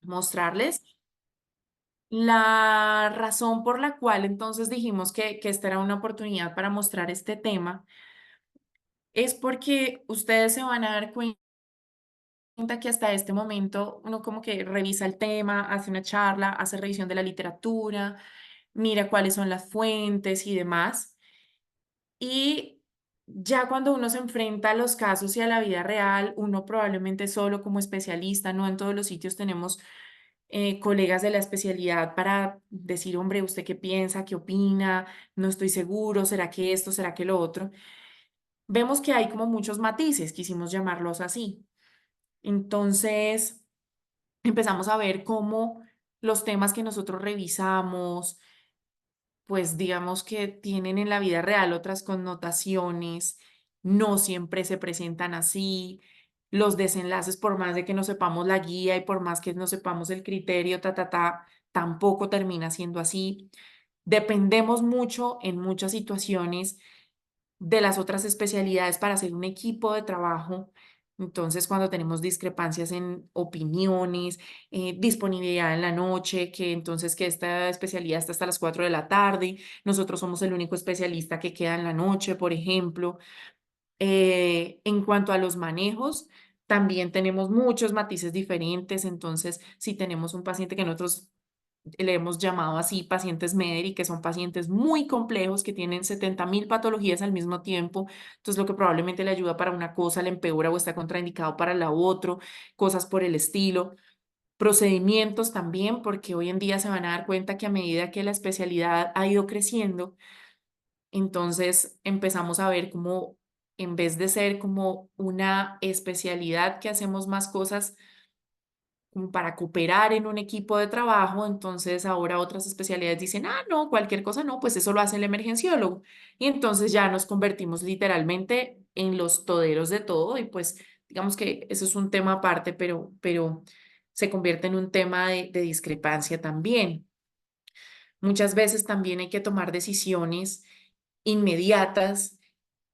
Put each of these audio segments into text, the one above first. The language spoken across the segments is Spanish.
mostrarles. La razón por la cual entonces dijimos que esta era una oportunidad para mostrar este tema es porque ustedes se van a dar cuenta que hasta este momento uno como que revisa el tema, hace una charla, hace revisión de la literatura, mira cuáles son las fuentes y demás. Y ya cuando uno se enfrenta a los casos y a la vida real, uno probablemente solo como especialista, no en todos los sitios tenemos colegas de la especialidad para decir, hombre, ¿usted qué piensa? ¿Qué opina? No estoy seguro, ¿será que esto? ¿Será que lo otro? Vemos que hay como muchos matices, quisimos llamarlos así. Entonces, empezamos a ver cómo los temas que nosotros revisamos, pues digamos que tienen en la vida real otras connotaciones, no siempre se presentan así, los desenlaces, por más de que no sepamos la guía y por más que no sepamos el criterio, tampoco termina siendo así. Dependemos mucho en muchas situaciones de las otras especialidades para hacer un equipo de trabajo. Entonces, cuando tenemos discrepancias en opiniones, disponibilidad en la noche, que entonces que esta especialidad está hasta las 4 de la tarde, nosotros somos el único especialista que queda en la noche, por ejemplo. En cuanto a los manejos, también tenemos muchos matices diferentes. Entonces, si tenemos un paciente que nosotros le hemos llamado así pacientes MEDER, que son pacientes muy complejos que tienen 70.000 patologías al mismo tiempo. Entonces, lo que probablemente le ayuda para una cosa le empeora o está contraindicado para la otra, cosas por el estilo. Procedimientos también, porque hoy en día se van a dar cuenta que a medida que la especialidad ha ido creciendo, entonces empezamos a ver cómo en vez de ser como una especialidad que hacemos más cosas como para cooperar en un equipo de trabajo, entonces ahora otras especialidades dicen, ah, no, cualquier cosa no, pues eso lo hace el emergenciólogo. Y entonces ya nos convertimos literalmente en los toderos de todo y pues digamos que eso es un tema aparte, pero se convierte en un tema de discrepancia también. Muchas veces también hay que tomar decisiones inmediatas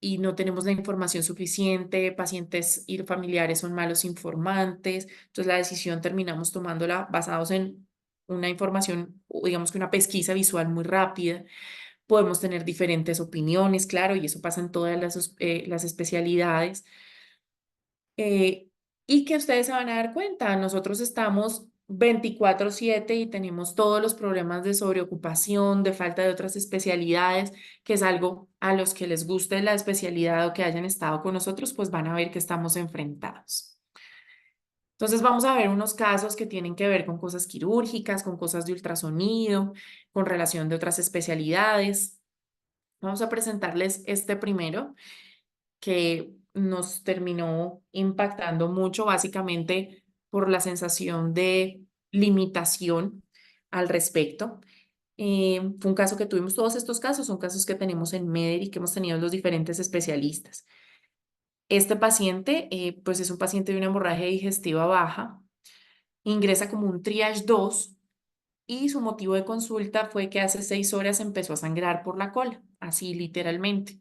y no tenemos la información suficiente, pacientes y familiares son malos informantes, entonces la decisión terminamos tomándola basados en una información, o digamos que una pesquisa visual muy rápida. Podemos tener diferentes opiniones, claro, y eso pasa en todas las especialidades. Eh, y que ustedes se van a dar cuenta, nosotros estamos 24/7 y tenemos todos los problemas de sobreocupación, de falta de otras especialidades, que es algo a los que les guste la especialidad o que hayan estado con nosotros, pues van a ver que estamos enfrentados. Entonces vamos a ver unos casos que tienen que ver con cosas quirúrgicas, con cosas de ultrasonido, con relación de otras especialidades. Vamos a presentarles este primero que nos terminó impactando mucho, básicamente por la sensación de limitación al respecto. Fue un caso que tuvimos, todos estos casos son casos que tenemos en MEDER y que hemos tenido los diferentes especialistas. Este paciente, pues es un paciente de una hemorragia digestiva baja, ingresa como un triage 2 y su motivo de consulta fue que hace 6 horas empezó a sangrar por la cola, así literalmente.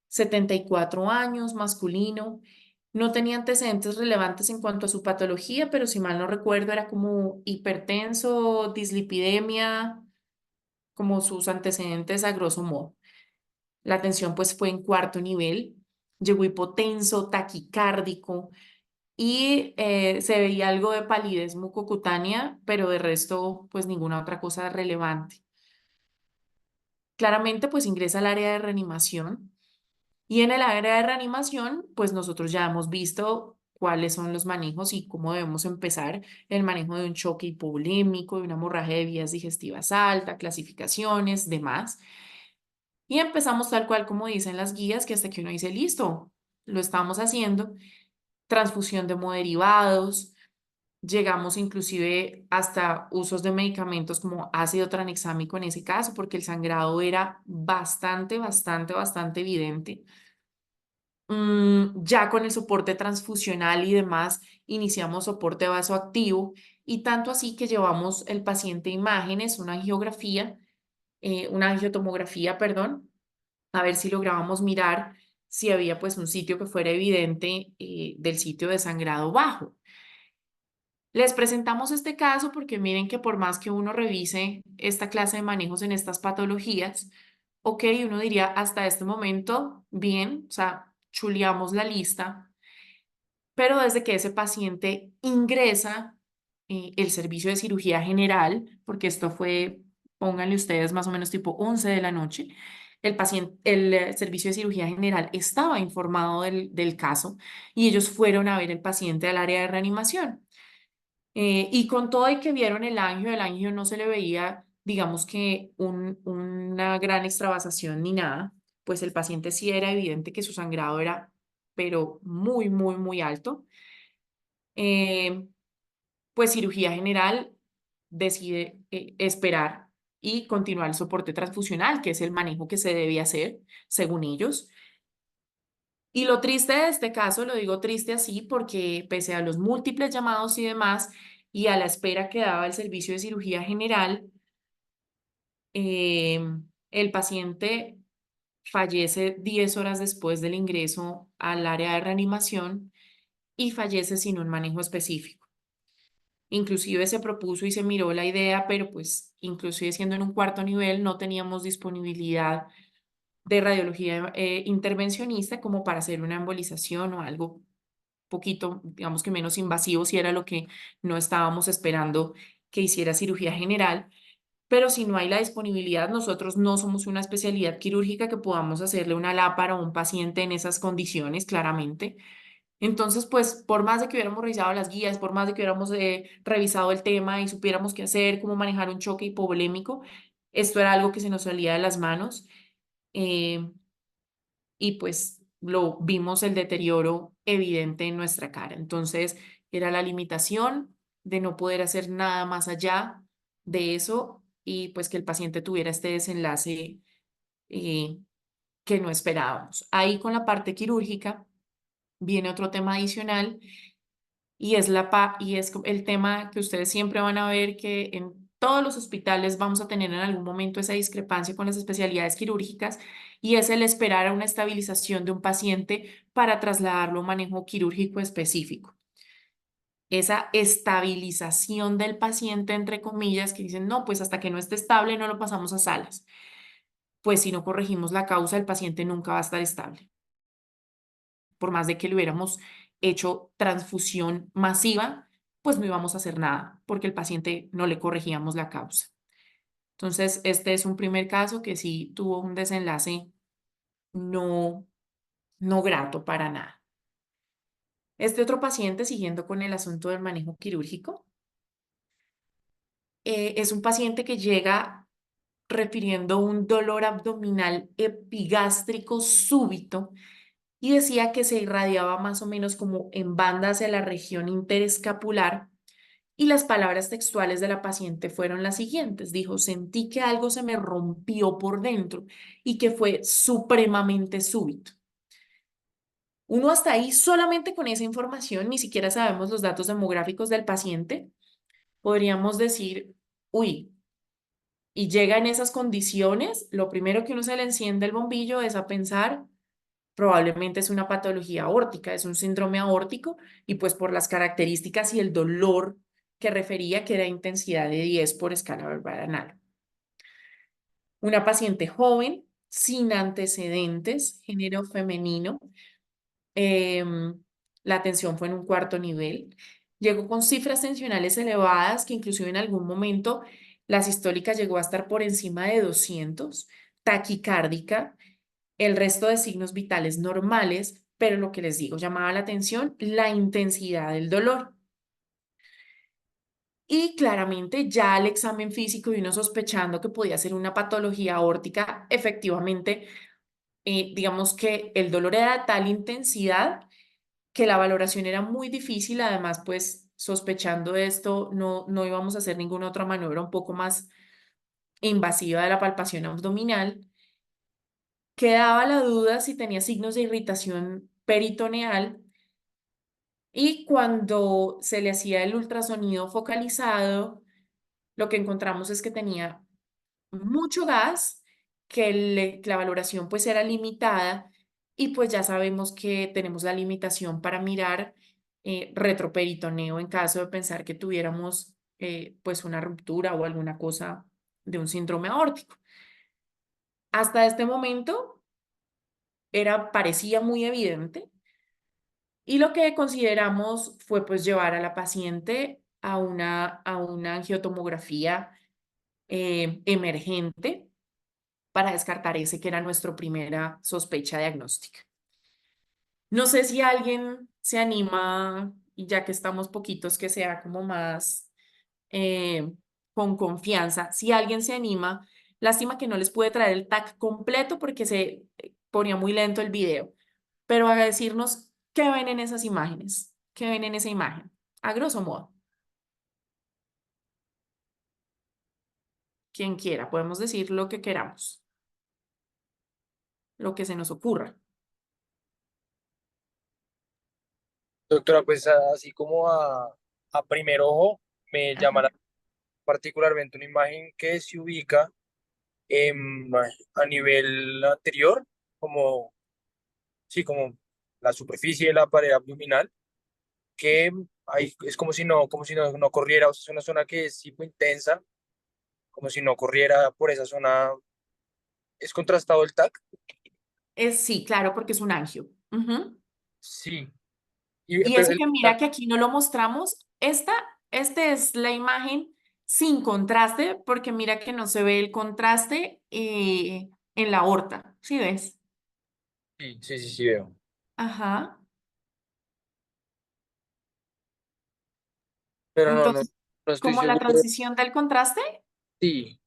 74 años, masculino. No tenía antecedentes relevantes en cuanto a su patología, pero si mal no recuerdo era como hipertenso, dislipidemia, como sus antecedentes a grosso modo. La tensión pues fue en cuarto nivel, llegó hipotenso, taquicárdico y se veía algo de palidez mucocutánea, pero de resto pues ninguna otra cosa relevante. Claramente pues ingresa al área de reanimación. Y en el área de reanimación, pues nosotros ya hemos visto cuáles son los manejos y cómo debemos empezar el manejo de un choque hipovolémico, de una hemorragia de vías digestivas alta, clasificaciones, demás. Y empezamos tal cual como dicen las guías, que hasta que uno dice, listo, lo estamos haciendo, transfusión de hemoderivados, llegamos inclusive hasta usos de medicamentos como ácido tranexámico en ese caso, porque el sangrado era bastante evidente. Ya con el soporte transfusional y demás, iniciamos soporte vasoactivo y tanto así que llevamos el paciente a imágenes, una angiotomografía, perdón, a ver si lográbamos mirar si había pues un sitio que fuera evidente del sitio de sangrado bajo. Les presentamos este caso porque miren que por más que uno revise esta clase de manejos en estas patologías, ok, uno diría hasta este momento, bien, o sea, chuleamos la lista, pero desde que ese paciente ingresa el servicio de cirugía general, porque esto fue, pónganle ustedes más o menos tipo 11 de la noche, el paciente, el servicio de cirugía general estaba informado del caso y ellos fueron a ver el paciente al área de reanimación. Y con todo y que vieron el angio no se le veía, digamos que una gran extravasación ni nada, pues el paciente sí era evidente que su sangrado era, pero muy, muy, muy alto. Eh, pues cirugía general decide esperar y continuar el soporte transfusional, que es el manejo que se debe hacer, según ellos. Y lo triste de este caso, lo digo triste así, porque pese a los múltiples llamados y demás, y a la espera que daba el servicio de cirugía general, el paciente fallece 10 horas después del ingreso al área de reanimación y fallece sin un manejo específico. Inclusive se propuso y se miró la idea, pero pues inclusive siendo en un cuarto nivel no teníamos disponibilidad de radiología intervencionista como para hacer una embolización o algo poquito, digamos que menos invasivo, si era lo que no estábamos esperando que hiciera cirugía general. Pero si no hay la disponibilidad, nosotros no somos una especialidad quirúrgica que podamos hacerle una lápara a un paciente en esas condiciones, claramente. Entonces, pues, por más de que hubiéramos revisado las guías, por más de que hubiéramos revisado el tema y supiéramos qué hacer, cómo manejar un choque hipovolémico, esto era algo que se nos salía de las manos. eh, y pues lo vimos el deterioro evidente en nuestra cara. Entonces, era la limitación de no poder hacer nada más allá de eso y pues que el paciente tuviera este desenlace eh, que no esperábamos. Ahí con la parte quirúrgica viene otro tema adicional y es el tema que ustedes siempre van a ver que en todos los hospitales vamos a tener en algún momento esa discrepancia con las especialidades quirúrgicas y es el esperar a una estabilización de un paciente para trasladarlo a un manejo quirúrgico específico. Esa estabilización del paciente, entre comillas, que dicen, no, pues hasta que no esté estable no lo pasamos a salas. Pues si no corregimos la causa, el paciente nunca va a estar estable. Por más de que le hubiéramos hecho transfusión masiva, pues no íbamos a hacer nada porque el paciente no le corregíamos la causa. Entonces, este es un primer caso que sí tuvo un desenlace no, no grato para nada. Este otro paciente, siguiendo con el asunto del manejo quirúrgico, es un paciente que llega refiriendo un dolor abdominal epigástrico súbito y decía que se irradiaba más o menos como en banda hacia la región interescapular. Y las palabras textuales de la paciente fueron las siguientes. Dijo, sentí que algo se me rompió por dentro y que fue supremamente súbito. Uno hasta ahí, solamente con esa información, ni siquiera sabemos los datos demográficos del paciente, podríamos decir, uy, y llega en esas condiciones, lo primero que uno se le enciende el bombillo es a pensar, probablemente es una patología aórtica, es un síndrome aórtico, y pues por las características y el dolor que refería, que era intensidad de 10 por escala verbal anal. Una paciente joven, sin antecedentes, género femenino, la atención fue en un cuarto nivel. Llegó con cifras tensionales elevadas que inclusive en algún momento la sistólica llegó a estar por encima de 200, taquicárdica, el resto de signos vitales normales, pero lo que les digo, llamaba la atención la intensidad del dolor. Y claramente ya al examen físico y uno sospechando que podía ser una patología aórtica, efectivamente, digamos que el dolor era de tal intensidad que la valoración era muy difícil. Además, pues sospechando esto, no íbamos a hacer ninguna otra maniobra un poco más invasiva de la palpación abdominal. Quedaba la duda si tenía signos de irritación peritoneal y cuando se le hacía el ultrasonido focalizado, lo que encontramos es que tenía mucho gas, que la valoración pues era limitada y pues ya sabemos que tenemos la limitación para mirar retroperitoneo en caso de pensar que tuviéramos pues una ruptura o alguna cosa de un síndrome aórtico. Hasta este momento parecía muy evidente y lo que consideramos fue pues llevar a la paciente a una angiotomografía emergente para descartar ese que era nuestra primera sospecha diagnóstica. No sé si alguien se anima, y ya que estamos poquitos, que sea como más eh, con confianza, si alguien se anima, lástima que no les puede traer el tag completo porque se ponía muy lento el video, pero a decirnos qué ven en esas imágenes, qué ven en esa imagen, a grosso modo, quien quiera, podemos decir lo que queramos, lo que se nos ocurra. Doctora, pues así como a primer ojo me Ajá. llama particularmente una imagen que se ubica a nivel anterior, como, sí, como la superficie de la pared abdominal, que ahí es como si no, no corriera, o sea, es una zona que es tipo intensa, como si no corriera por esa zona. ¿Es contrastado el TAC? Sí, claro, porque es un angio. Ujú. Sí. Y Pero eso que mira que aquí no lo mostramos, este es la imagen sin contraste, porque mira que no se ve el contraste en la aorta, ¿sí ves? sí, sí, sí, sí veo. Ajá. Pero Entonces, no estoy como la seguro. transición del contraste, Sí,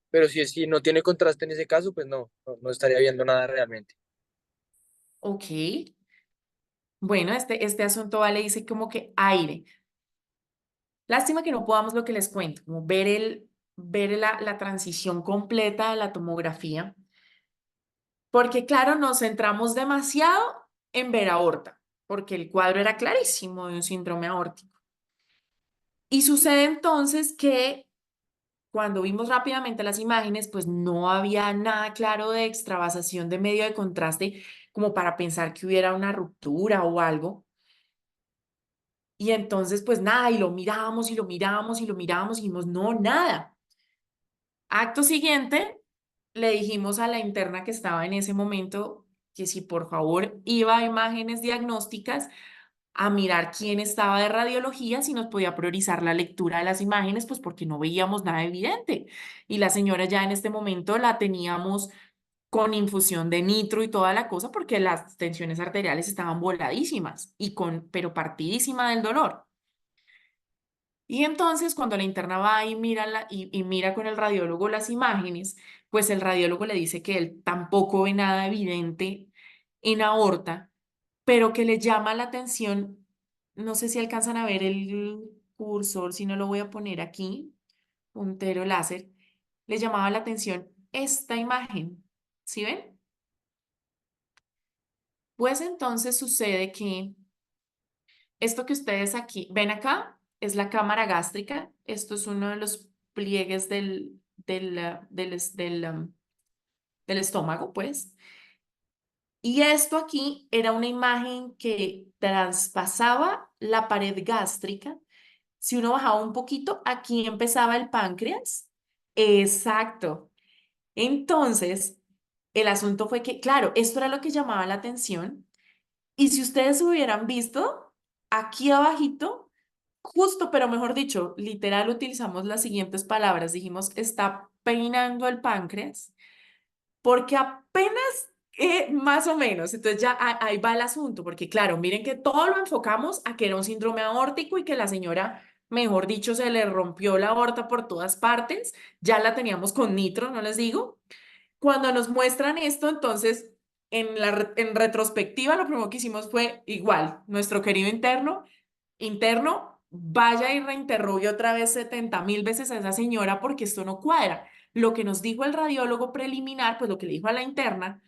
pero si no tiene contraste en ese caso, pues no estaría viendo nada realmente. ok. Bueno, este asunto vale, dice como que aire. Lástima que no podamos lo que les cuento, como ver la transición completa de la tomografía. Porque claro, nos centramos demasiado en ver aorta, porque el cuadro era clarísimo de un síndrome aórtico. Y sucede entonces que cuando vimos rápidamente las imágenes, pues no había nada claro de extravasación de medio de contraste como para pensar que hubiera una ruptura o algo. Y entonces, pues nada, y lo miramos y lo miramos y lo miramos y dijimos, no, nada. Acto siguiente, le dijimos a la interna que estaba en ese momento que si por favor iba a imágenes diagnósticas a mirar quién estaba de radiología, si nos podía priorizar la lectura de las imágenes, pues porque no veíamos nada evidente. Y la señora ya en este momento la teníamos con infusión de nitro y toda la cosa porque las tensiones arteriales estaban voladísimas pero partidísima del dolor. Y entonces cuando la interna va y mira, y mira con el radiólogo las imágenes, pues el radiólogo le dice que él tampoco ve nada evidente en aorta, pero que le llama la atención, no sé si alcanzan a ver el cursor, si no lo voy a poner aquí, puntero láser, le llamaba la atención esta imagen, ¿sí ven? Pues entonces sucede que esto que ustedes aquí ven acá es la cámara gástrica. Esto es uno de los pliegues del estómago, pues. Y esto aquí era una imagen que traspasaba la pared gástrica. Si uno bajaba un poquito, aquí empezaba el páncreas. Exacto. Entonces, el asunto fue que, claro, esto era lo que llamaba la atención. Y si ustedes hubieran visto, aquí abajito, justo, pero mejor dicho, literal utilizamos las siguientes palabras. Dijimos, está peinando el páncreas, porque apenas, más o menos, entonces ya ahí va el asunto, porque claro, miren que todo lo enfocamos a que era un síndrome aórtico y que la señora, mejor dicho, se le rompió la aorta por todas partes, ya la teníamos con nitro, no les digo. Cuando nos muestran esto, entonces, en retrospectiva, lo primero que hicimos fue igual, nuestro querido interno, vaya y reinterrogue otra vez 70.000 veces a esa señora porque esto no cuadra. Lo que nos dijo el radiólogo preliminar, pues lo que le dijo a la interna,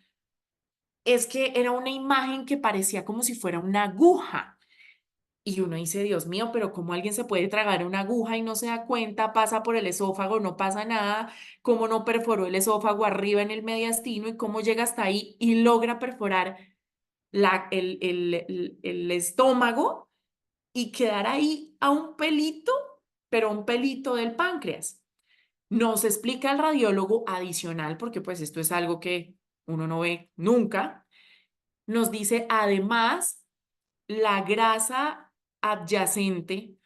es que era una imagen que parecía como si fuera una aguja. Y uno dice, Dios mío, pero ¿cómo alguien se puede tragar una aguja y no se da cuenta? Pasa por el esófago, no pasa nada. ¿Cómo no perforó el esófago arriba en el mediastino y cómo llega hasta ahí y logra perforar el estómago y quedar ahí a un pelito, pero un pelito del páncreas. Nos explica el radiólogo adicional, porque pues esto es algo que uno no ve nunca. Nos dice además la grasa adyacente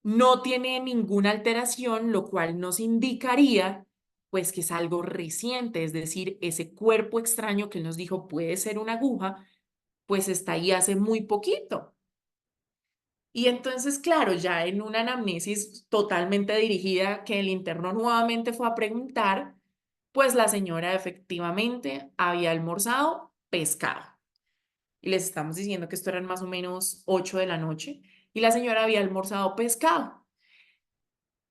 no tiene ninguna alteración, lo cual nos indicaría pues que es algo reciente, es decir, ese cuerpo extraño que él nos dijo puede ser una aguja, pues está ahí hace muy poquito. Y entonces, claro, ya en una anamnesis totalmente dirigida que el interno nuevamente fue a preguntar, pues la señora efectivamente había almorzado pescado. Y les estamos diciendo que esto eran más o menos 8 de la noche y la señora había almorzado pescado.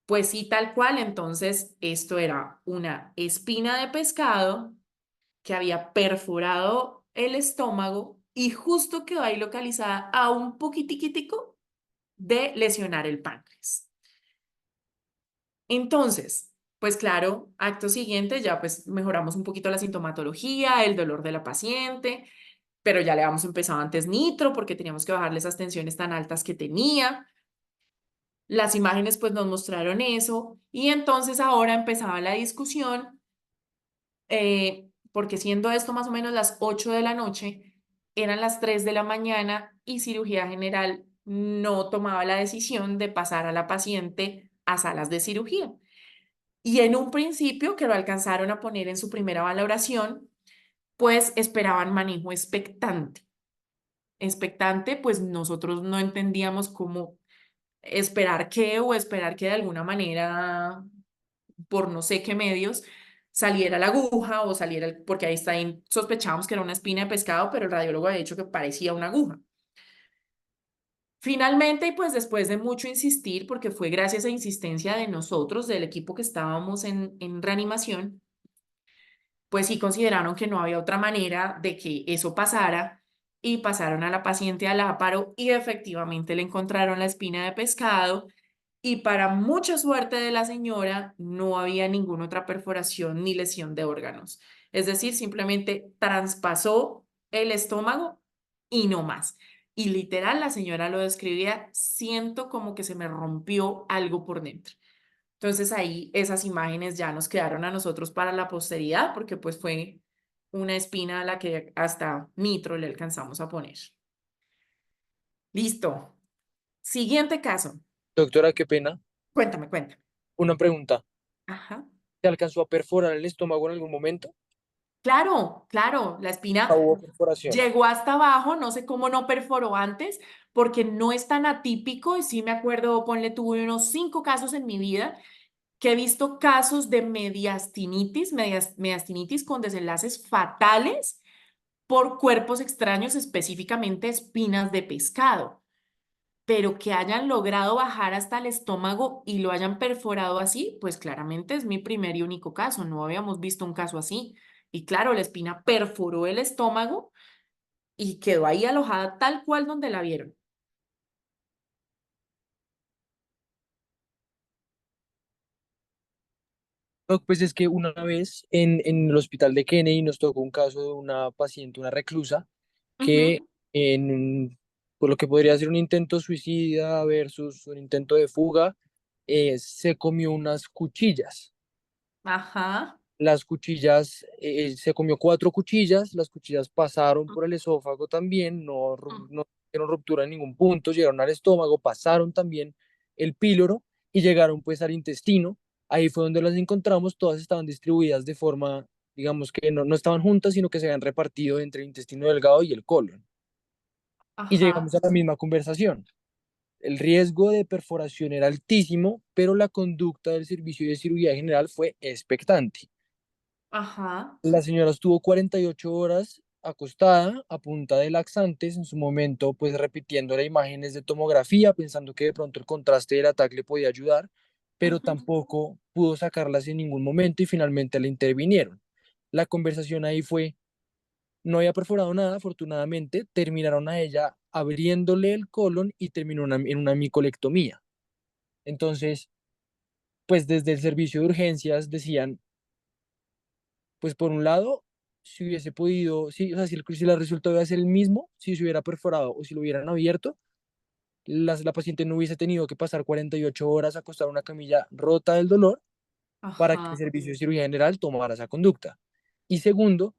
Pues sí, tal cual, entonces esto era una espina de pescado que había perforado el estómago y justo quedó ahí localizada a un poquitiquitico de lesionar el páncreas. Entonces, pues claro, acto siguiente ya pues mejoramos un poquito la sintomatología, el dolor de la paciente, pero ya le habíamos empezado antes nitro porque teníamos que bajarle esas tensiones tan altas que tenía. Las imágenes pues nos mostraron eso y entonces ahora empezaba la discusión porque siendo esto más o menos las 8 de la noche, eran las 3 de la mañana y cirugía general no tomaba la decisión de pasar a la paciente a salas de cirugía. Y en un principio, que lo alcanzaron a poner en su primera valoración, pues esperaban manejo expectante. Expectante, pues nosotros no entendíamos cómo esperar qué o esperar que de alguna manera, por no sé qué medios, saliera la aguja o saliera, porque ahí está, sospechábamos que era una espina de pescado, pero el radiólogo había dicho que parecía una aguja. Finalmente, y pues después de mucho insistir, porque fue gracias a insistencia de nosotros, del equipo que estábamos en reanimación, pues sí consideraron que no había otra manera de que eso pasara y pasaron a la paciente al áparo y efectivamente le encontraron la espina de pescado y para mucha suerte de la señora no había ninguna otra perforación ni lesión de órganos. Es decir, simplemente traspasó el estómago y no más. Y literal, la señora lo describía, siento como que se me rompió algo por dentro. Entonces ahí esas imágenes ya nos quedaron a nosotros para la posteridad porque pues fue una espina a la que hasta nitro le alcanzamos a poner. Listo. Siguiente caso. Doctora, qué pena. Cuéntame, cuéntame. Una pregunta. Ajá. ¿Se alcanzó a perforar el estómago en algún momento? Claro, claro, la No espina hubo perforación. llegó hasta abajo, no sé cómo no perforó antes, porque no es tan atípico, y sí me acuerdo, ponle, tuve unos 5 casos en mi vida que he visto casos de mediastinitis con desenlaces fatales por cuerpos extraños, específicamente espinas de pescado, pero que hayan logrado bajar hasta el estómago y lo hayan perforado así, pues claramente es mi primer y único caso, no habíamos visto un caso así. Y claro, la espina perforó el estómago y quedó ahí alojada tal cual donde la vieron. No, pues es que una vez en el hospital de Kennedy nos tocó un caso de una paciente, una reclusa, que Ujú. por lo que podría ser un intento suicida versus un intento de fuga, se comió unas cuchillas. Ajá. Las cuchillas, se comió 4 cuchillas, las cuchillas pasaron por el esófago también, no tuvieron ruptura en ningún punto, llegaron al estómago, pasaron también el píloro y llegaron pues al intestino. Ahí fue donde las encontramos, todas estaban distribuidas de forma, digamos que no estaban juntas, sino que se habían repartido entre el intestino delgado y el colon. Y llegamos Ajá. a la misma conversación. El riesgo de perforación era altísimo, pero la conducta del servicio de cirugía general fue expectante. Ajá. La señora estuvo 48 horas acostada a punta de laxantes, en su momento pues repitiendo las imágenes de tomografía, pensando que de pronto el contraste del ataque le podía ayudar, pero Ujú. tampoco pudo sacarlas en ningún momento y finalmente la intervinieron. La conversación ahí fue, no había perforado nada, afortunadamente, terminaron a ella abriéndole el colon y terminó en una micolectomía. Entonces, pues desde el servicio de urgencias decían, pues por un lado, si hubiese podido, sí, o sea, si el resultado iba a ser el mismo, si se hubiera perforado o si lo hubieran abierto, la paciente no hubiese tenido que pasar 48 horas acostada en una camilla rota del dolor para que el Ajá. servicio de cirugía general tomara esa conducta. Y segundo,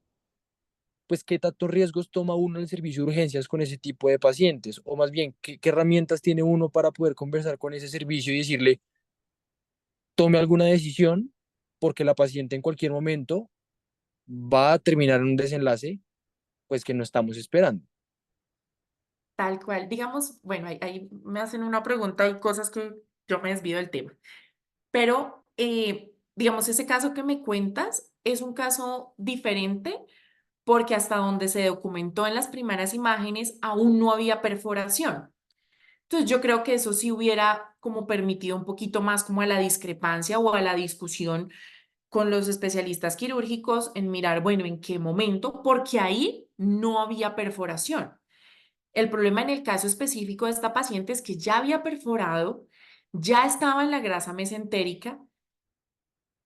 pues qué tantos riesgos toma uno en el servicio de urgencias con ese tipo de pacientes, o más bien, qué herramientas tiene uno para poder conversar con ese servicio y decirle, tome alguna decisión, porque la paciente en cualquier momento va a terminar en un desenlace, pues que no estamos esperando. Tal cual. Digamos, bueno, ahí me hacen una pregunta y cosas que yo me desvío del tema. Pero, digamos, ese caso que me cuentas es un caso diferente porque hasta donde se documentó en las primeras imágenes aún no había perforación. Entonces yo creo que eso sí hubiera como permitido un poquito más como a la discrepancia o a la discusión con los especialistas quirúrgicos en mirar, bueno, en qué momento, porque ahí no había perforación. El problema en el caso específico de esta paciente es que ya había perforado, ya estaba en la grasa mesentérica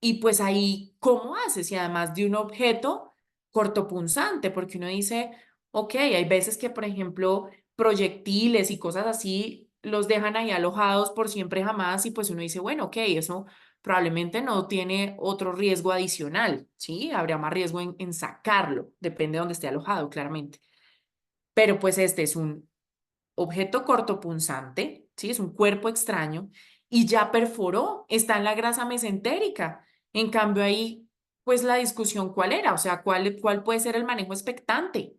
y pues ahí, ¿cómo haces? Si además de un objeto cortopunzante, porque uno dice, ok, hay veces que, por ejemplo, proyectiles y cosas así los dejan ahí alojados por siempre jamás y pues uno dice, bueno, ok, eso probablemente no tiene otro riesgo adicional, ¿sí? Habría más riesgo en sacarlo, depende de dónde esté alojado, claramente. Pero pues este es un objeto cortopunzante, ¿sí? Es un cuerpo extraño y ya perforó, está en la grasa mesentérica. En cambio ahí, pues la discusión cuál era, o sea, cuál puede ser el manejo expectante,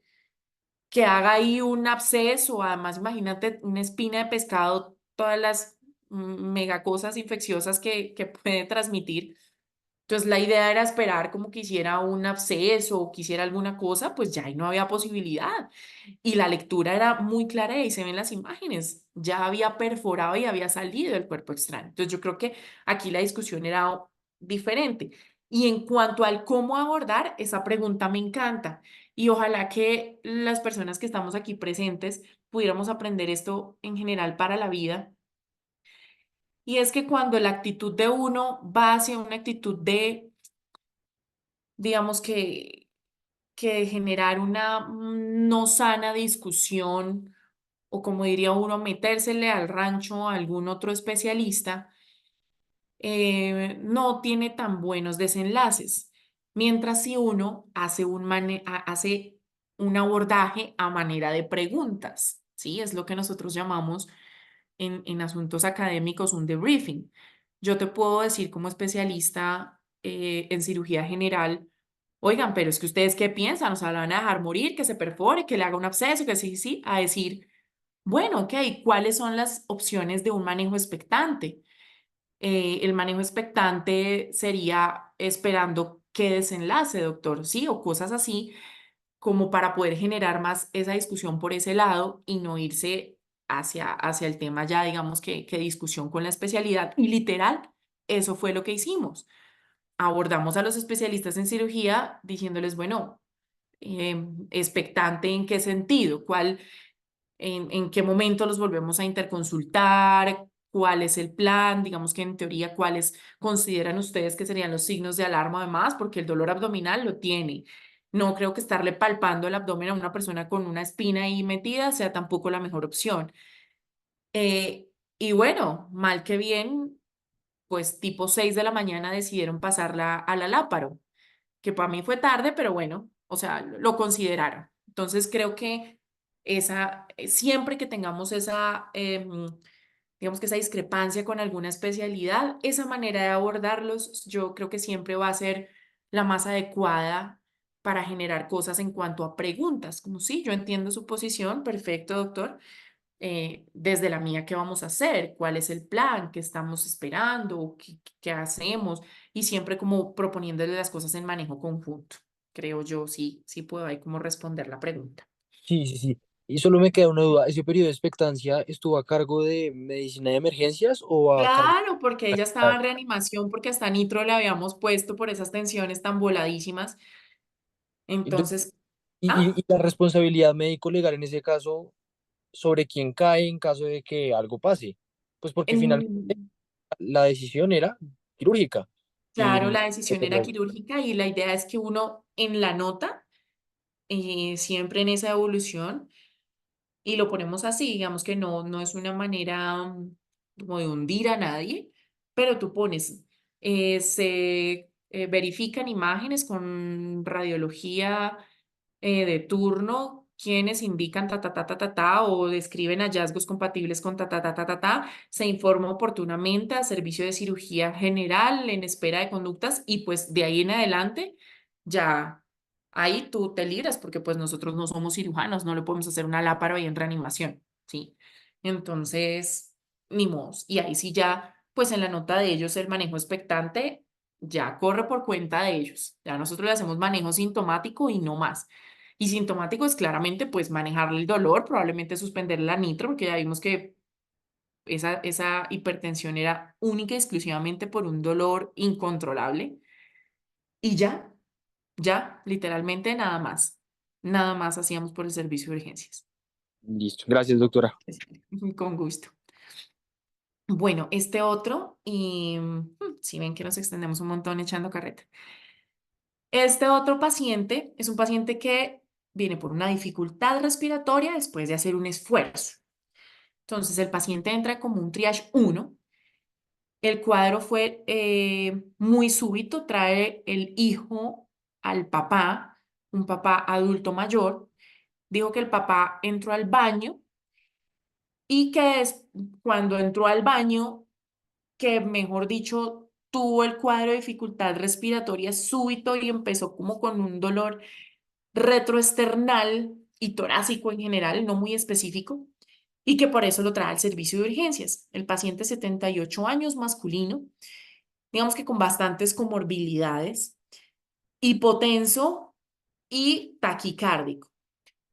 que haga ahí un absceso, además imagínate una espina de pescado, todas las mega cosas infecciosas que puede transmitir. Entonces la idea era esperar como que hiciera un absceso o quisiera alguna cosa, pues ya ahí no había posibilidad. Y la lectura era muy clara y ahí se ven las imágenes. Ya había perforado y había salido el cuerpo extraño. Entonces yo creo que aquí la discusión era diferente. Y en cuanto al cómo abordar, esa pregunta me encanta. Y ojalá que las personas que estamos aquí presentes pudiéramos aprender esto en general para la vida. Y es que cuando la actitud de uno va hacia una actitud de, digamos que generar una no sana discusión o como diría uno, metérsele al rancho a algún otro especialista, no tiene tan buenos desenlaces. Mientras si uno hace hace un abordaje a manera de preguntas, ¿sí? Es lo que nosotros llamamos en asuntos académicos un debriefing. Yo te puedo decir como especialista en cirugía general, oigan, pero es que ustedes qué piensan, o sea, la van a dejar morir, que se perfore, que le haga un absceso, que sí, sí, a decir, bueno, ok, ¿cuáles son las opciones de un manejo expectante? El manejo expectante sería esperando qué desenlace, doctor, sí, o cosas así, como para poder generar más esa discusión por ese lado y no irse hacia el tema ya, digamos que discusión con la especialidad. Y literal, eso fue lo que hicimos. Abordamos a los especialistas en cirugía diciéndoles, bueno, expectante en qué sentido, en qué momento los volvemos a interconsultar, cuál es el plan, digamos que en teoría, cuáles consideran ustedes que serían los signos de alarma además, porque el dolor abdominal lo tiene. No creo que estarle palpando el abdomen a una persona con una espina ahí metida sea tampoco la mejor opción. Eh, y bueno, mal que bien, pues tipo 6 de la mañana decidieron pasarla a la láparo, que para mí fue tarde, pero bueno, o sea, lo consideraron. Entonces creo que siempre que tengamos esa, digamos que esa discrepancia con alguna especialidad, esa manera de abordarlos, yo creo que siempre va a ser la más adecuada para generar cosas en cuanto a preguntas, como sí, yo entiendo su posición, perfecto, doctor. Desde la mía, ¿qué vamos a hacer? ¿Cuál es el plan? ¿Qué estamos esperando? ¿Qué hacemos? Y siempre como proponiéndole las cosas en manejo conjunto. Creo yo, sí, sí puedo ahí como responder la pregunta. Sí, sí, sí. Y solo me queda una duda, ¿ese periodo de expectancia estuvo a cargo de medicina de emergencias o a cargo Claro, porque ella estaba de... en reanimación porque hasta nitro le habíamos puesto por esas tensiones tan voladísimas. Entonces, Entonces, y ah, la responsabilidad médico-legal en ese caso, ¿sobre quién cae en caso de que algo pase? Pues porque finalmente en, la decisión era quirúrgica. Y claro, la decisión era quirúrgica y la idea es que uno en la nota siempre en esa evolución y lo ponemos así, digamos que no es una manera como de hundir a nadie, pero tú pones, se verifican imágenes con radiología de turno, quienes indican ta, ta, ta, ta, ta, ta, o describen hallazgos compatibles con ta, ta, ta, ta, ta, ta, se informa oportunamente al servicio de cirugía general en espera de conductas y pues de ahí en adelante ya ahí tú te libras porque pues nosotros no somos cirujanos, no le podemos hacer una lápara y en reanimación, ¿sí? Entonces, ni modos. Y ahí sí ya, pues en la nota de ellos el manejo expectante ya corre por cuenta de ellos. Ya nosotros le hacemos manejo sintomático y no más. Y sintomático es claramente pues manejarle el dolor, probablemente suspender la nitro, porque ya vimos que esa hipertensión era única y exclusivamente por un dolor incontrolable. Y ya, literalmente nada más. Nada más hacíamos por el servicio de urgencias. Listo. Gracias, doctora. Con gusto. Bueno, este otro, y si ven que nos extendemos un montón echando carreta. Este otro paciente es un paciente que viene por una dificultad respiratoria después de hacer un esfuerzo. Entonces, el paciente entra como un triage 1. El cuadro fue muy súbito, trae el hijo al papá, un papá adulto mayor. Dijo que el papá entró al baño y que cuando entró al baño, que mejor dicho, tuvo el cuadro de dificultad respiratoria súbito y empezó como con un dolor retroesternal y torácico en general, no muy específico, y que por eso lo trae al servicio de urgencias. El paciente 78 años, masculino, digamos que con bastantes comorbilidades, hipotenso y taquicárdico.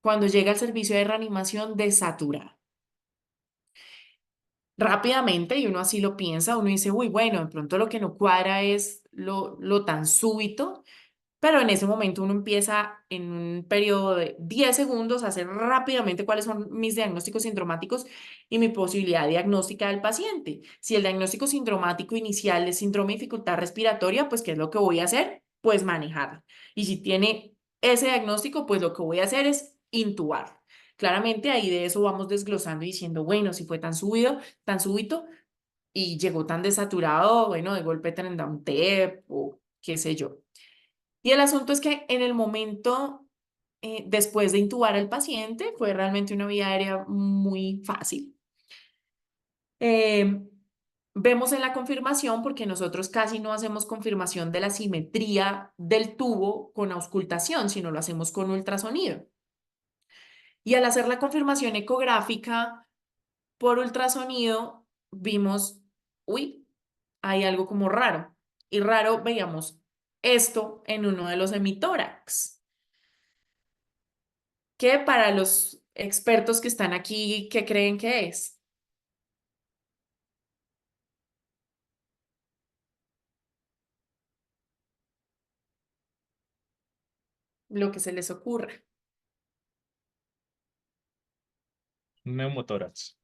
Cuando llega al servicio de reanimación, desaturado. Rápidamente, y uno así lo piensa, uno dice, uy, bueno, de pronto lo que no cuadra es lo tan súbito. Pero en ese momento uno empieza en un periodo de 10 segundos a hacer rápidamente cuáles son mis diagnósticos sindromáticos y mi posibilidad diagnóstica del paciente. Si el diagnóstico sindromático inicial es síndrome de dificultad respiratoria, pues ¿qué es lo que voy a hacer? Pues manejarlo. Y si tiene ese diagnóstico, pues lo que voy a hacer es intubar. Claramente ahí de eso vamos desglosando y diciendo, bueno, si fue tan súbito y llegó tan desaturado, bueno, de golpe tendrá un TEP o qué sé yo. Y el asunto es que en el momento, después de intubar al paciente, fue realmente una vía aérea muy fácil. Eh, Vemos en la confirmación, porque nosotros casi no hacemos confirmación de la simetría del tubo con auscultación, sino lo hacemos con ultrasonido. Y al hacer la confirmación ecográfica por ultrasonido, vimos, uy, hay algo como raro. Y raro, veíamos esto en uno de los hemitórax. ¿Qué para los expertos que están aquí, qué creen que es? Lo que se les ocurra. Neumotórax.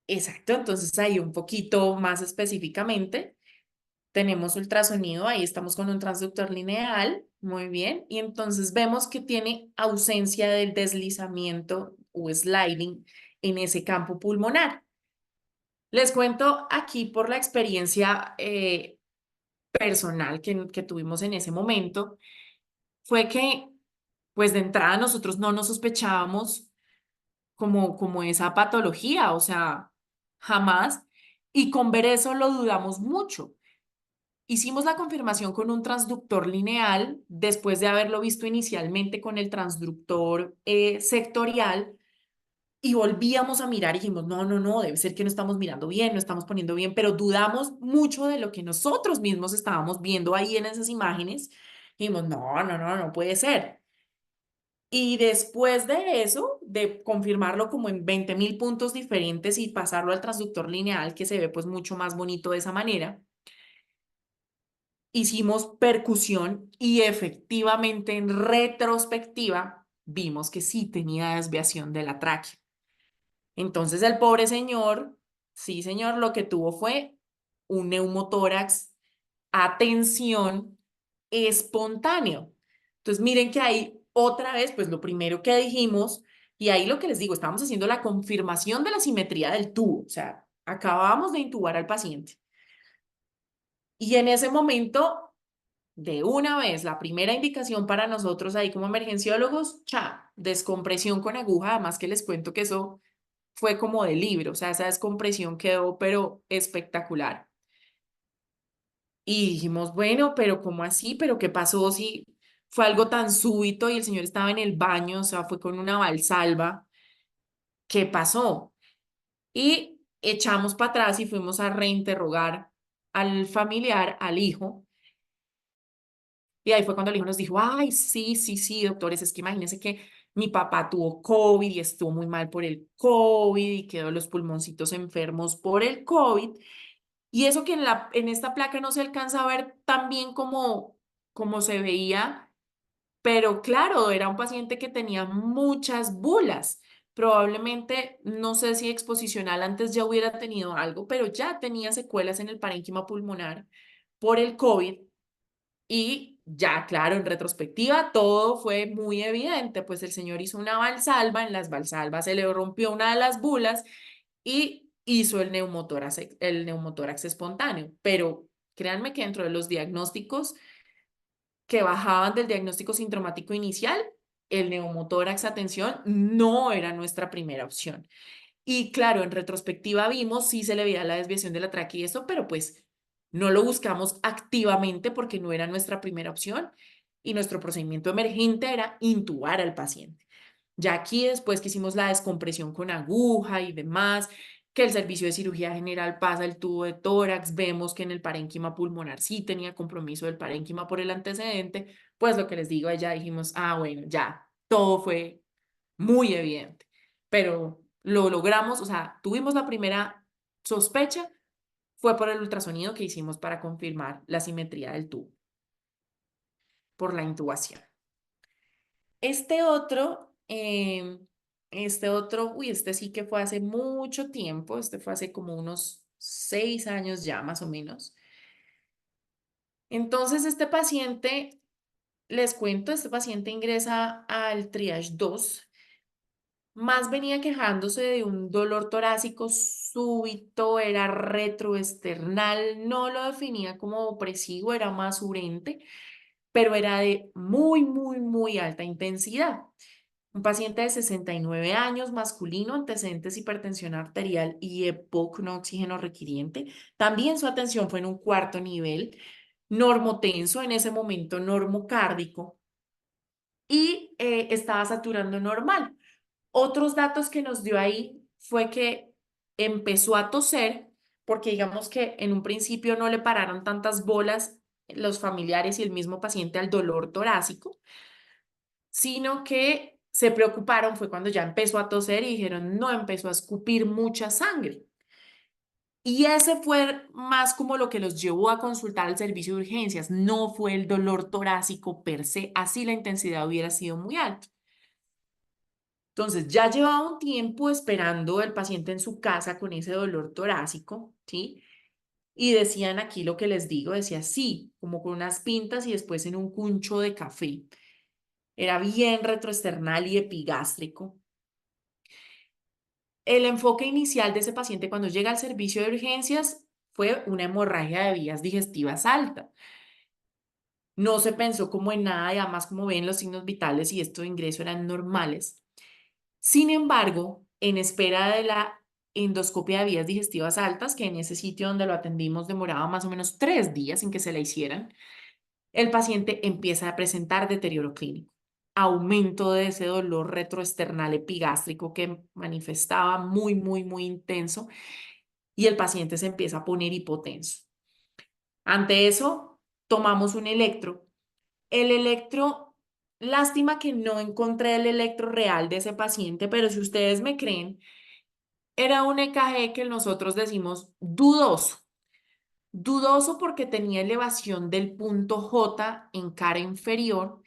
Exacto, entonces ahí un poquito más específicamente tenemos ultrasonido, ahí estamos con un transductor lineal, muy bien, y entonces vemos que tiene ausencia del deslizamiento o sliding en ese campo pulmonar. Les cuento aquí por la experiencia personal que tuvimos en ese momento, fue que pues de entrada nosotros no nos sospechábamos como esa patología, o sea, jamás. Y con ver eso lo dudamos mucho. Hicimos la confirmación con un transductor lineal después de haberlo visto inicialmente con el transductor sectorial y volvíamos a mirar y dijimos, no, no, no, debe ser que no estamos mirando bien, no estamos poniendo bien, pero dudamos mucho de lo que nosotros mismos estábamos viendo ahí en esas imágenes. Y dijimos, no, no, no, no puede ser. Y después de eso, de confirmarlo como en 20.000 puntos diferentes y pasarlo al transductor lineal, que se ve pues mucho más bonito de esa manera, hicimos percusión y efectivamente en retrospectiva vimos que sí tenía desviación de la tráquea. Entonces el pobre señor, sí señor, lo que tuvo fue un neumotórax a tensión espontáneo. Entonces miren que ahí otra vez, pues lo primero que dijimos, y ahí lo que les digo, estábamos haciendo la confirmación de la simetría del tubo, o sea, acabábamos de intubar al paciente. Y en ese momento, de una vez, la primera indicación para nosotros ahí como emergenciólogos, descompresión con aguja, además que les cuento que eso fue como de libro, o sea, esa descompresión quedó, pero espectacular. Y dijimos, bueno, pero ¿cómo así? ¿Pero qué pasó si fue algo tan súbito y el señor estaba en el baño, o sea, fue con una valsalva? ¿Qué pasó? Y echamos para atrás y fuimos a reinterrogar al familiar, al hijo. Y ahí fue cuando el hijo nos dijo, ay, sí, sí, sí, doctores, es que imagínense que mi papá tuvo COVID y estuvo muy mal por el COVID y quedó los pulmoncitos enfermos por el COVID. Y eso que en esta placa no se alcanza a ver tan bien como se veía, pero claro, era un paciente que tenía muchas bulas. Probablemente, no sé si exposicional antes ya hubiera tenido algo, pero ya tenía secuelas en el parénquima pulmonar por el COVID. Y ya, claro, en retrospectiva todo fue muy evidente, pues el señor hizo una valsalva, en las valsalvas se le rompió una de las bulas y hizo el neumotórax espontáneo. Pero créanme que dentro de los diagnósticos que bajaban del diagnóstico sintomático inicial, el neumotórax, atención, no era nuestra primera opción. Y claro, en retrospectiva vimos si se le veía la desviación de la tráquea y eso, pero pues no lo buscamos activamente porque no era nuestra primera opción y nuestro procedimiento emergente era intubar al paciente. Ya aquí después que hicimos la descompresión con aguja y demás, que el servicio de cirugía general pasa el tubo de tórax, vemos que en el parénquima pulmonar sí tenía compromiso del parénquima por el antecedente, pues lo que les digo, ya dijimos, bueno, ya, todo fue muy evidente, pero lo logramos, o sea, tuvimos la primera sospecha, fue por el ultrasonido que hicimos para confirmar la simetría del tubo, por la intubación. Este otro, este sí que fue hace mucho tiempo, este fue hace como unos 6 años ya, más o menos. Entonces, este paciente, les cuento, este paciente ingresa al triage 2, más venía quejándose de un dolor torácico súbito, era retroesternal, no lo definía como opresivo, era más urente, pero era de muy, muy, muy alta intensidad. Un paciente de 69 años, masculino, antecedentes hipertensión arterial y EPOC no oxígeno requiriente. También su atención fue en un cuarto nivel, normotenso, en ese momento normocárdico, y estaba saturando normal. Otros datos que nos dio ahí fue que empezó a toser, porque digamos que en un principio no le pararon tantas bolas los familiares y el mismo paciente al dolor torácico, sino que se preocuparon, fue cuando ya empezó a toser y dijeron, no, empezó a escupir mucha sangre. Y ese fue más como lo que los llevó a consultar al servicio de urgencias, no fue el dolor torácico per se, así la intensidad hubiera sido muy alta. Entonces, ya llevaba un tiempo esperando el paciente en su casa con ese dolor torácico, ¿sí? Y decían aquí lo que les digo, decía sí, como con unas pintas y después en un cuncho de café. Era bien retroesternal y epigástrico. El enfoque inicial de ese paciente cuando llega al servicio de urgencias fue una hemorragia de vías digestivas alta. No se pensó como en nada y además como ven los signos vitales y estos de ingreso eran normales. Sin embargo, en espera de la endoscopia de vías digestivas altas, que en ese sitio donde lo atendimos demoraba más o menos 3 días en que se la hicieran, el paciente empieza a presentar deterioro clínico, aumento de ese dolor retroesternal epigástrico que manifestaba muy, muy, muy intenso y el paciente se empieza a poner hipotenso. Ante eso, tomamos un electro. El electro, lástima que no encontré el electro real de ese paciente, pero si ustedes me creen, era un EKG que nosotros decimos dudoso. Dudoso porque tenía elevación del punto J en cara inferior,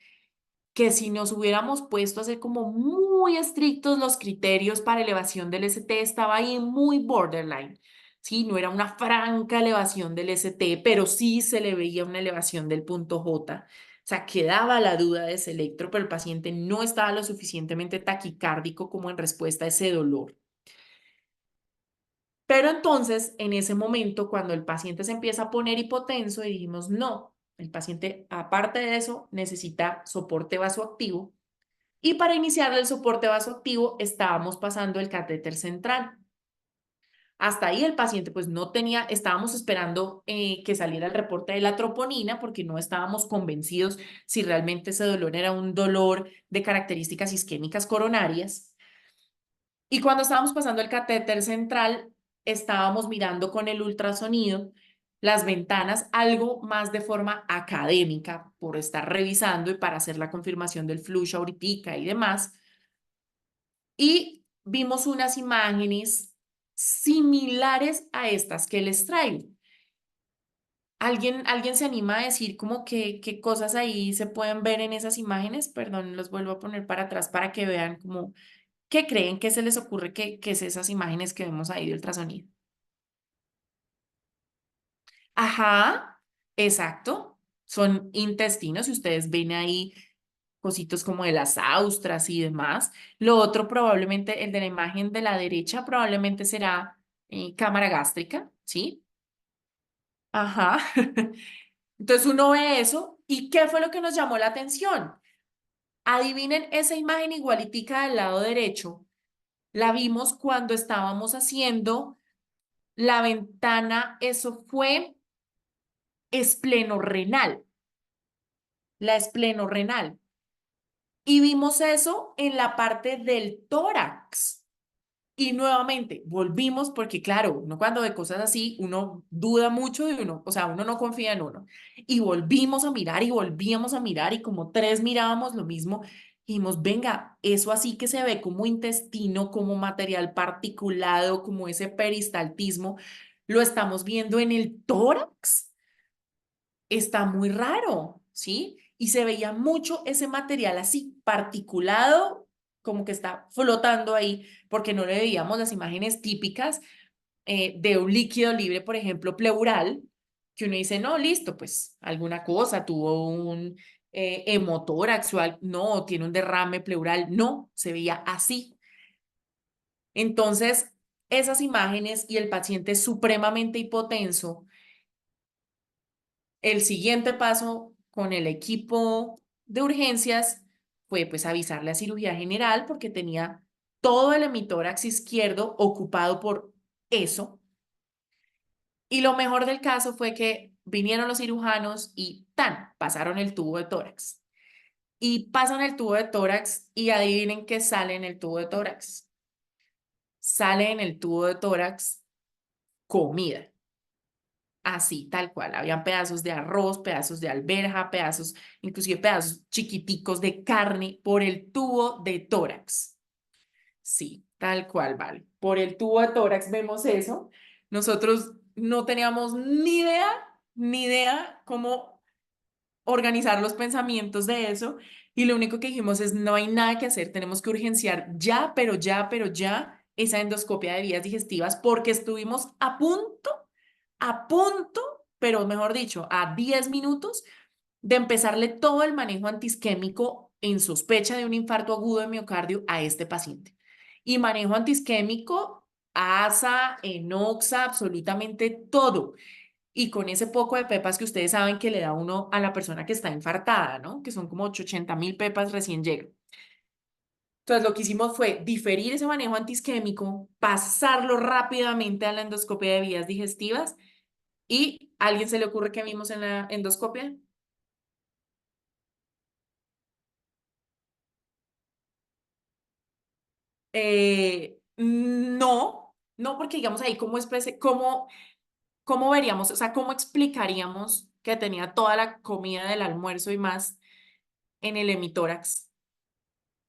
que si nos hubiéramos puesto a ser como muy estrictos los criterios para elevación del ST, estaba ahí muy borderline. Sí, no era una franca elevación del ST, pero sí se le veía una elevación del punto J. sea, quedaba la duda de ese electro, pero el paciente no estaba lo suficientemente taquicárdico como en respuesta a ese dolor. Pero entonces, en ese momento, cuando el paciente se empieza a poner hipotenso, dijimos, no, el paciente, aparte de eso, necesita soporte vasoactivo. Y para iniciar el soporte vasoactivo, estábamos pasando el catéter central. Hasta ahí el paciente pues no tenía, estábamos esperando que saliera el reporte de la troponina porque no estábamos convencidos si realmente ese dolor era un dolor de características isquémicas coronarias. Y cuando estábamos pasando el catéter central, estábamos mirando con el ultrasonido las ventanas, algo más de forma académica, por estar revisando y para hacer la confirmación del flujo ahorita y demás. Y vimos unas imágenes similares a estas que les traigo. ¿Alguien se anima a decir como qué cosas ahí se pueden ver en esas imágenes? Perdón, los vuelvo a poner para atrás para que vean como qué creen que se les ocurre que es esas imágenes que vemos ahí de ultrasonido. Ajá, exacto. Son intestinos y ustedes ven ahí cositos como de las austras y demás. Lo otro probablemente, el de la imagen de la derecha, probablemente será cámara gástrica, ¿sí? Ajá. Entonces uno ve eso y ¿qué fue lo que nos llamó la atención? Adivinen esa imagen igualitica del lado derecho. La vimos cuando estábamos haciendo la ventana, eso fue esplenorrenal, la esplenorrenal. Y vimos eso en la parte del tórax. Y nuevamente, volvimos porque claro, uno cuando ve cosas así, uno duda mucho de uno, o sea, uno no confía en uno. Y volvimos a mirar y volvíamos a mirar y como tres mirábamos lo mismo, y dijimos, venga, eso así que se ve como intestino, como material particulado, como ese peristaltismo, lo estamos viendo en el tórax. Está muy raro, ¿sí? Y se veía mucho ese material así particulado, como que está flotando ahí, porque no le veíamos las imágenes típicas de un líquido libre, por ejemplo, pleural, que uno dice, no, listo, pues alguna cosa, tuvo un hemotórax o no, tiene un derrame pleural, no, se veía así. Entonces, esas imágenes y el paciente supremamente hipotenso. El siguiente paso con el equipo de urgencias fue pues avisarle a cirugía general porque tenía todo el hemitórax izquierdo ocupado por eso. Y lo mejor del caso fue que vinieron los cirujanos y tan, pasaron el tubo de tórax. Y pasan el tubo de tórax y adivinen qué sale en el tubo de tórax. Sale en el tubo de tórax comida. Así, tal cual. Habían pedazos de arroz, pedazos de alberja, pedazos, inclusive pedazos chiquiticos de carne por el tubo de tórax. Sí, tal cual, vale. Por el tubo de tórax vemos eso. Nosotros no teníamos ni idea cómo organizar los pensamientos de eso. Y lo único que dijimos es, no hay nada que hacer, tenemos que urgenciar ya, pero ya, esa endoscopia de vías digestivas porque estuvimos a punto, pero mejor dicho, a 10 minutos de empezarle todo el manejo antiisquémico en sospecha de un infarto agudo de miocardio a este paciente. Y manejo antiisquémico, ASA, enoxa, absolutamente todo. Y con ese poco de pepas que ustedes saben que le da uno a la persona que está infartada, ¿no? Que son como 80.000 pepas recién llegan. Entonces, lo que hicimos fue diferir ese manejo antiisquémico, pasarlo rápidamente a la endoscopia de vías digestivas. ¿Y a alguien se le ocurre que vimos en la endoscopia? No, porque digamos ahí, ¿cómo veríamos? O sea, ¿cómo explicaríamos que tenía toda la comida del almuerzo y más en el hemitórax?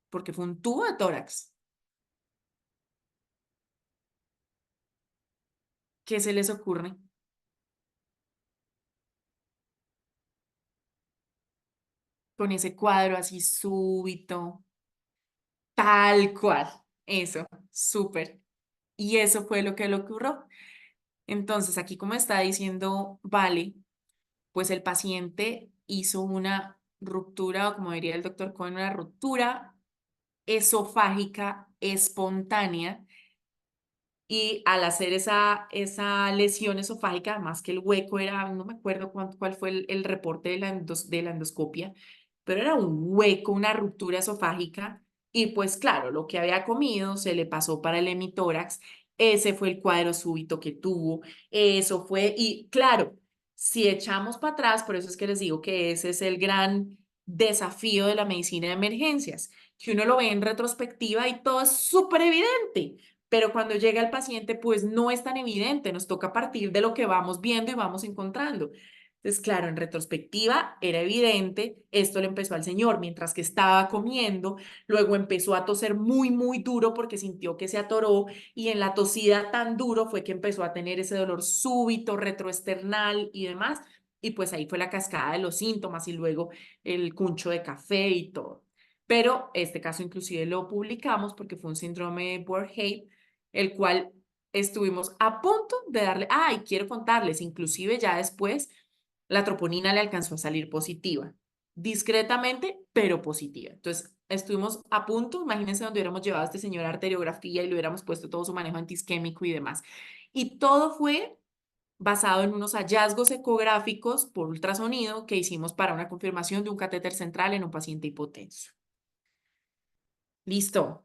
Porque fue un tubo de tórax. ¿Qué se les ocurre? Con ese cuadro así súbito, tal cual. Eso, súper. Y eso fue lo que le ocurrió. Entonces, aquí como está diciendo, vale, pues el paciente hizo una ruptura, o como diría el doctor Cohen, una ruptura esofágica espontánea. Y al hacer esa lesión esofágica, además que el hueco era, no me acuerdo cuál fue el reporte de la endoscopia, pero era un hueco, una ruptura esofágica. Y pues claro, lo que había comido se le pasó para el hemitórax. Ese fue el cuadro súbito que tuvo. Eso fue, y claro, si echamos para atrás, por eso es que les digo que ese es el gran desafío de la medicina de emergencias, que uno lo ve en retrospectiva y todo es súper evidente, pero cuando llega el paciente, pues no es tan evidente, nos toca partir de lo que vamos viendo y vamos encontrando. Entonces, claro, en retrospectiva era evidente, esto le empezó al señor mientras que estaba comiendo, luego empezó a toser muy, muy duro porque sintió que se atoró y en la tosida tan duro fue que empezó a tener ese dolor súbito, retroesternal y demás. Y pues ahí fue la cascada de los síntomas y luego el cuncho de café y todo. Pero este caso inclusive lo publicamos porque fue un síndrome de Born-Haber, el cual estuvimos a punto de darle, y quiero contarles, inclusive ya después la troponina le alcanzó a salir positiva, discretamente, pero positiva. Entonces, estuvimos a punto, imagínense donde hubiéramos llevado a este señor a arteriografía y le hubiéramos puesto todo su manejo antiisquémico y demás. Y todo fue basado en unos hallazgos ecográficos por ultrasonido que hicimos para una confirmación de un catéter central en un paciente hipotenso. Listo.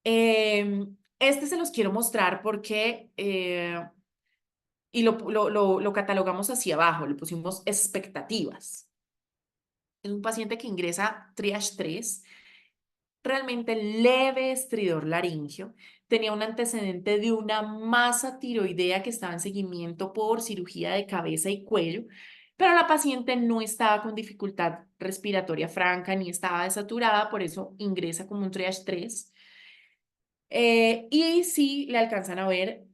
Este se los quiero mostrar porque, y lo catalogamos hacia abajo, le pusimos expectativas. Es un paciente que ingresa triage 3, realmente leve estridor laringio, tenía un antecedente de una masa tiroidea que estaba en seguimiento por cirugía de cabeza y cuello, pero la paciente no estaba con dificultad respiratoria franca ni estaba desaturada, por eso ingresa como un triage 3. Y sí le alcanzan a ver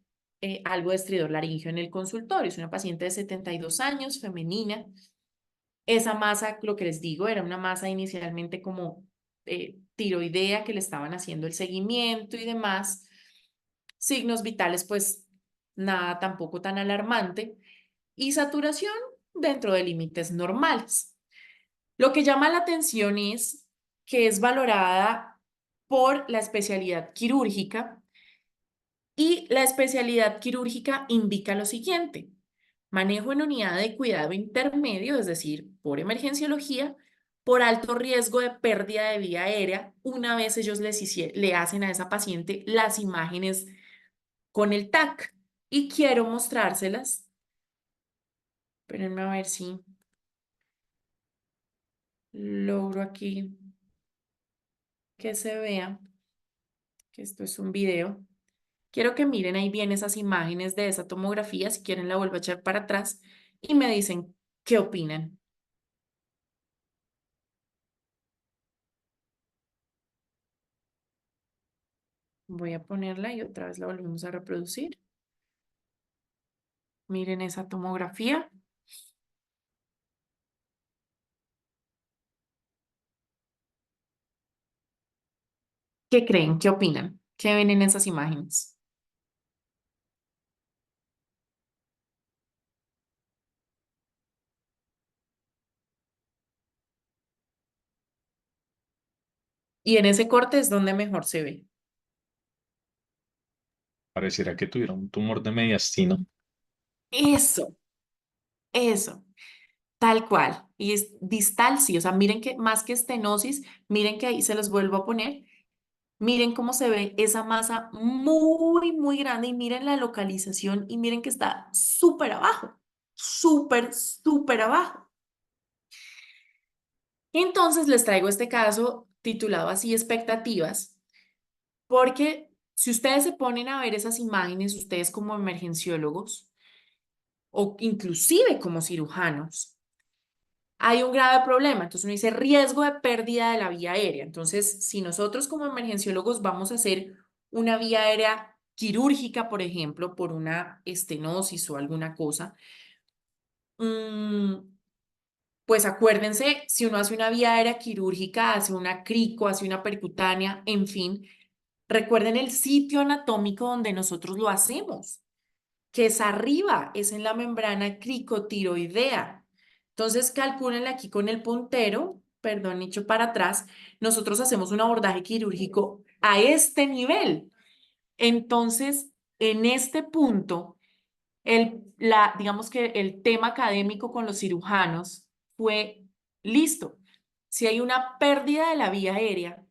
algo de estridor laringio en el consultorio. Es una paciente de 72 años, femenina. Esa masa, lo que les digo, era una masa inicialmente como tiroidea que le estaban haciendo el seguimiento y demás. Signos vitales, pues nada tampoco tan alarmante. Y saturación dentro de límites normales. Lo que llama la atención es que es valorada por la especialidad quirúrgica. Y la especialidad quirúrgica indica lo siguiente: manejo en unidad de cuidado intermedio, es decir, por emergenciología, por alto riesgo de pérdida de vía aérea, una vez ellos le hacen a esa paciente las imágenes con el TAC. Y quiero mostrárselas. Espérenme a ver si logro aquí que se vea que esto es un video. Quiero que miren ahí bien esas imágenes de esa tomografía, si quieren la vuelvo a echar para atrás y me dicen qué opinan. Voy a ponerla y otra vez la volvemos a reproducir. Miren esa tomografía. ¿Qué creen? ¿Qué opinan? ¿Qué ven en esas imágenes? Y en ese corte es donde mejor se ve. Pareciera que tuviera un tumor de mediastino. Eso, eso, tal cual. Y es distal, sí. O sea, miren que más que estenosis, miren que ahí se los vuelvo a poner. Miren cómo se ve esa masa muy, muy grande y miren la localización y miren que está súper abajo, súper, súper abajo. Entonces les traigo este caso titulado así expectativas, porque si ustedes se ponen a ver esas imágenes, ustedes como emergenciólogos o inclusive como cirujanos, hay un grave problema. Entonces uno dice riesgo de pérdida de la vía aérea. Entonces, si nosotros como emergenciólogos vamos a hacer una vía aérea quirúrgica, por ejemplo, por una estenosis o alguna cosa, mm, pues acuérdense, si uno hace una vía aérea quirúrgica, hace una crico, hace una percutánea, en fin, recuerden el sitio anatómico donde nosotros lo hacemos, que es arriba, es en la membrana cricotiroidea. Entonces, calcúlenle aquí con el puntero, perdón, hecho para atrás, nosotros hacemos un abordaje quirúrgico a este nivel. Entonces, en este punto, digamos que el tema académico con los cirujanos fue, listo, si hay una pérdida de la vía aérea,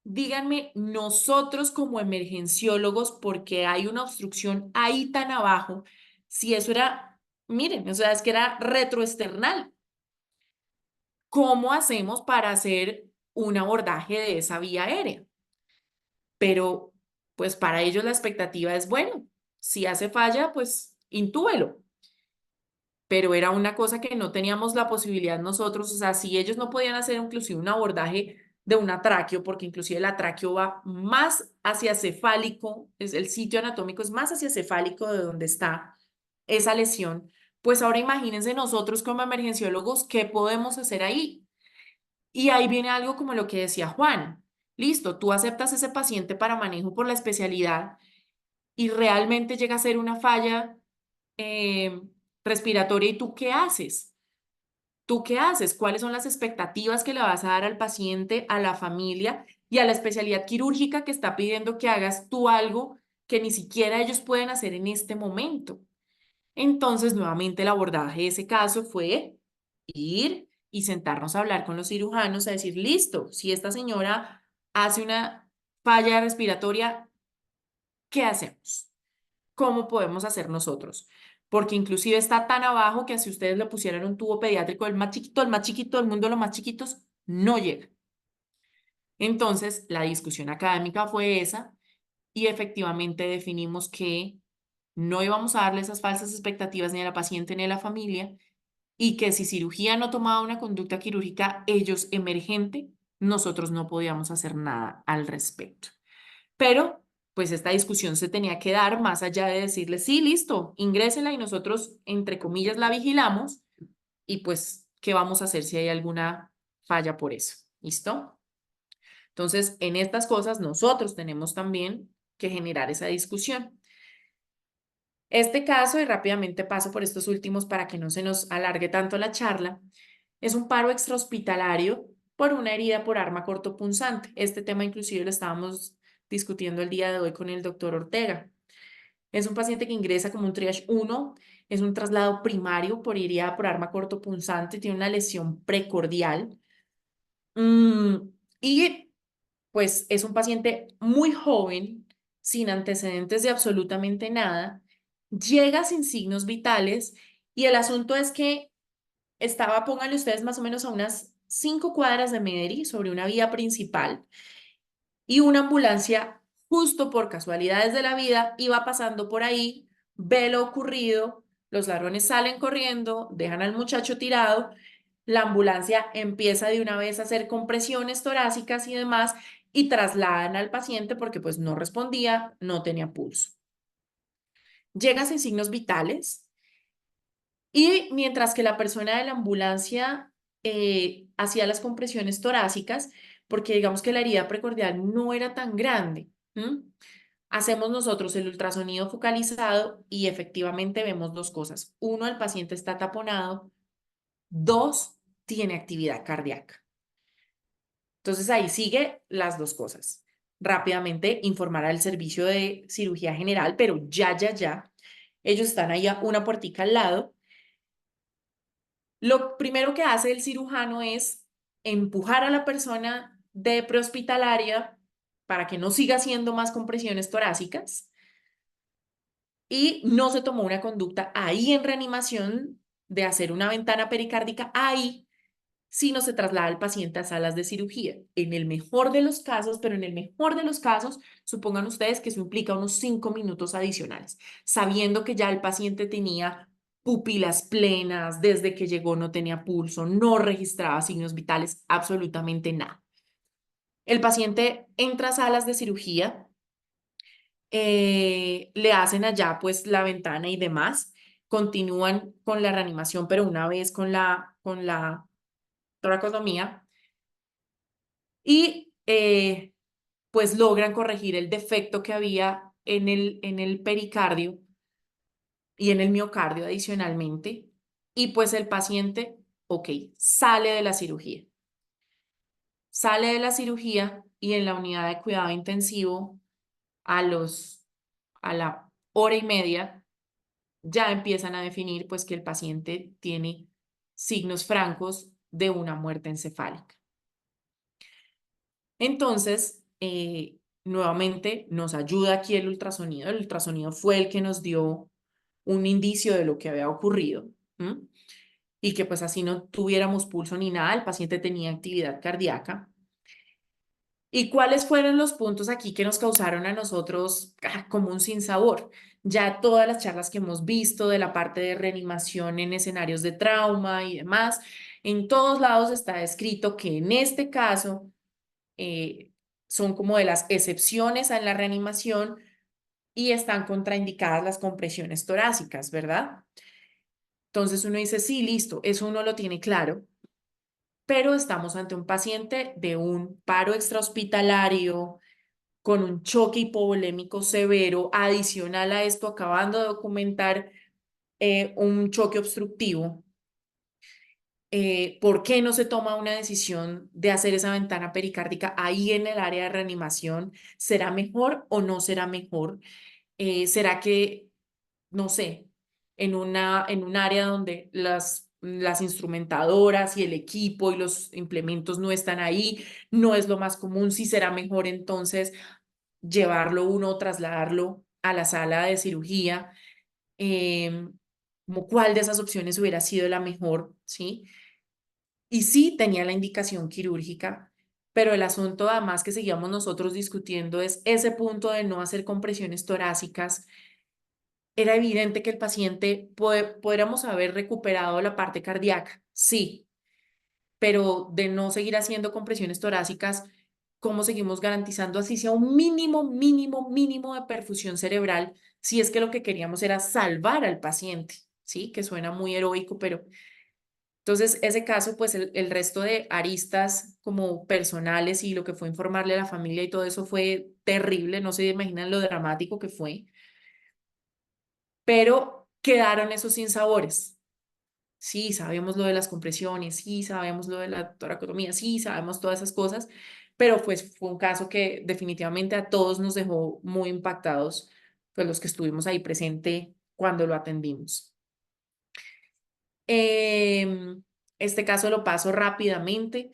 díganme nosotros como emergenciólogos, porque hay una obstrucción ahí tan abajo, si eso era, miren, o sea, es que era retroesternal. ¿Cómo hacemos para hacer un abordaje de esa vía aérea? Pero, pues para ellos la expectativa es, bueno, si hace falla, pues intúbelo. Pero era una cosa que no teníamos la posibilidad nosotros, o sea, si ellos no podían hacer inclusive un abordaje de una tráqueo, porque inclusive la tráqueo va más hacia cefálico, es el sitio anatómico es más hacia cefálico de donde está esa lesión, pues ahora imagínense nosotros como emergenciólogos, ¿qué podemos hacer ahí? Y ahí viene algo como lo que decía Juan. Listo, tú aceptas ese paciente para manejo por la especialidad y realmente llega a ser una falla eh, respiratoria. ¿Y tú qué haces? ¿Tú qué haces? ¿Cuáles son las expectativas que le vas a dar al paciente, a la familia y a la especialidad quirúrgica que está pidiendo que hagas tú algo que ni siquiera ellos pueden hacer en este momento? Entonces, nuevamente el abordaje de ese caso fue ir y sentarnos a hablar con los cirujanos, a decir, listo, si esta señora hace una falla respiratoria, ¿qué hacemos? ¿Cómo podemos hacer nosotros? Porque inclusive está tan abajo que si ustedes le pusieran un tubo pediátrico, el más chiquito del mundo, los más chiquitos, no llega. Entonces, la discusión académica fue esa y efectivamente definimos que no íbamos a darle esas falsas expectativas ni a la paciente ni a la familia y que si cirugía no tomaba una conducta quirúrgica, ellos emergente, nosotros no podíamos hacer nada al respecto. Pero, pues esta discusión se tenía que dar más allá de decirle, sí, listo, ingrésela y nosotros, entre comillas, la vigilamos y pues, ¿qué vamos a hacer si hay alguna falla por eso? ¿Listo? Entonces, en estas cosas nosotros tenemos también que generar esa discusión. Este caso, y rápidamente paso por estos últimos para que no se nos alargue tanto la charla, es un paro extrahospitalario por una herida por arma cortopunzante. Este tema inclusive lo estábamos discutiendo el día de hoy con el doctor Ortega. Es un paciente que ingresa como un triage 1, es un traslado primario por herida por arma cortopunzante, tiene una lesión precordial. Y pues es un paciente muy joven, sin antecedentes de absolutamente nada, llega sin signos vitales y el asunto es que estaba, pónganle ustedes más o menos a unas 5 cuadras de Medellín sobre una vía principal y una ambulancia justo por casualidades de la vida iba pasando por ahí, ve lo ocurrido, los ladrones salen corriendo, dejan al muchacho tirado, la ambulancia empieza de una vez a hacer compresiones torácicas y demás y trasladan al paciente porque pues no respondía, no tenía pulso. Llega sin signos vitales y mientras que la persona de la ambulancia hacía las compresiones torácicas, porque digamos que la herida precordial no era tan grande, hacemos nosotros el ultrasonido focalizado y efectivamente vemos dos cosas. Uno, el paciente está taponado. Dos, tiene actividad cardíaca. Entonces ahí sigue las dos cosas. Rápidamente informar al servicio de cirugía general, pero ya. Ellos están ahí a una puertica al lado. Lo primero que hace el cirujano es empujar a la persona de prehospitalaria para que no siga haciendo más compresiones torácicas y no se tomó una conducta ahí en reanimación de hacer una ventana pericárdica ahí, sino se traslada al paciente a salas de cirugía. En el mejor de los casos, pero en el mejor de los casos, supongan ustedes que eso implica unos 5 minutos adicionales, sabiendo que ya el paciente tenía pupilas plenas, desde que llegó no tenía pulso, no registraba signos vitales, absolutamente nada. El paciente entra a salas de cirugía, le hacen allá pues la ventana y demás, continúan con la reanimación, pero una vez con la toracotomía y pues logran corregir el defecto que había en el pericardio y en el miocardio adicionalmente. Y pues el paciente Ok, sale de la cirugía. Sale de la cirugía y en la unidad de cuidado intensivo a la hora y media ya empiezan a definir pues que el paciente tiene signos francos de una muerte encefálica. Entonces, nuevamente nos ayuda aquí el ultrasonido. El ultrasonido fue el que nos dio un indicio de lo que había ocurrido. ¿M? Y que pues así no tuviéramos pulso ni nada, el paciente tenía actividad cardíaca. ¿Y cuáles fueron los puntos aquí que nos causaron a nosotros como un sinsabor? Ya todas las charlas que hemos visto de la parte de reanimación en escenarios de trauma y demás, en todos lados está escrito que en este caso eh, son como de las excepciones en la reanimación y están contraindicadas las compresiones torácicas, ¿verdad? Entonces uno dice, sí, listo, eso uno lo tiene claro, pero estamos ante un paciente de un paro extrahospitalario con un choque hipovolémico severo, adicional a esto, acabando de documentar un choque obstructivo. ¿Por qué no se toma una decisión de hacer esa ventana pericárdica ahí en el área de reanimación? ¿Será mejor o no será mejor? ¿Será que, no sé, en un área donde las instrumentadoras y el equipo y los implementos no están ahí, no es lo más común? ¿Sí será mejor entonces llevarlo uno o trasladarlo a la sala de cirugía? Como cuál de esas opciones hubiera sido la mejor, ¿sí? Y sí tenía la indicación quirúrgica, pero el asunto además que seguíamos nosotros discutiendo es ese punto de no hacer compresiones torácicas. Era evidente que el paciente podríamos haber recuperado la parte cardíaca, sí, pero de no seguir haciendo compresiones torácicas, ¿cómo seguimos garantizando así sea un mínimo de perfusión cerebral si es que lo que queríamos era salvar al paciente? Sí, que suena muy heroico, pero entonces, ese caso, pues el resto de aristas como personales y lo que fue informarle a la familia y todo eso fue terrible, no se imaginan lo dramático que fue, pero quedaron esos sinsabores. Sí, sabemos lo de las compresiones, sí, sabemos lo de la toracotomía, sí, sabemos todas esas cosas, pero pues fue un caso que definitivamente a todos nos dejó muy impactados, pues los que estuvimos ahí presente cuando lo atendimos. Em, este caso lo paso rápidamente.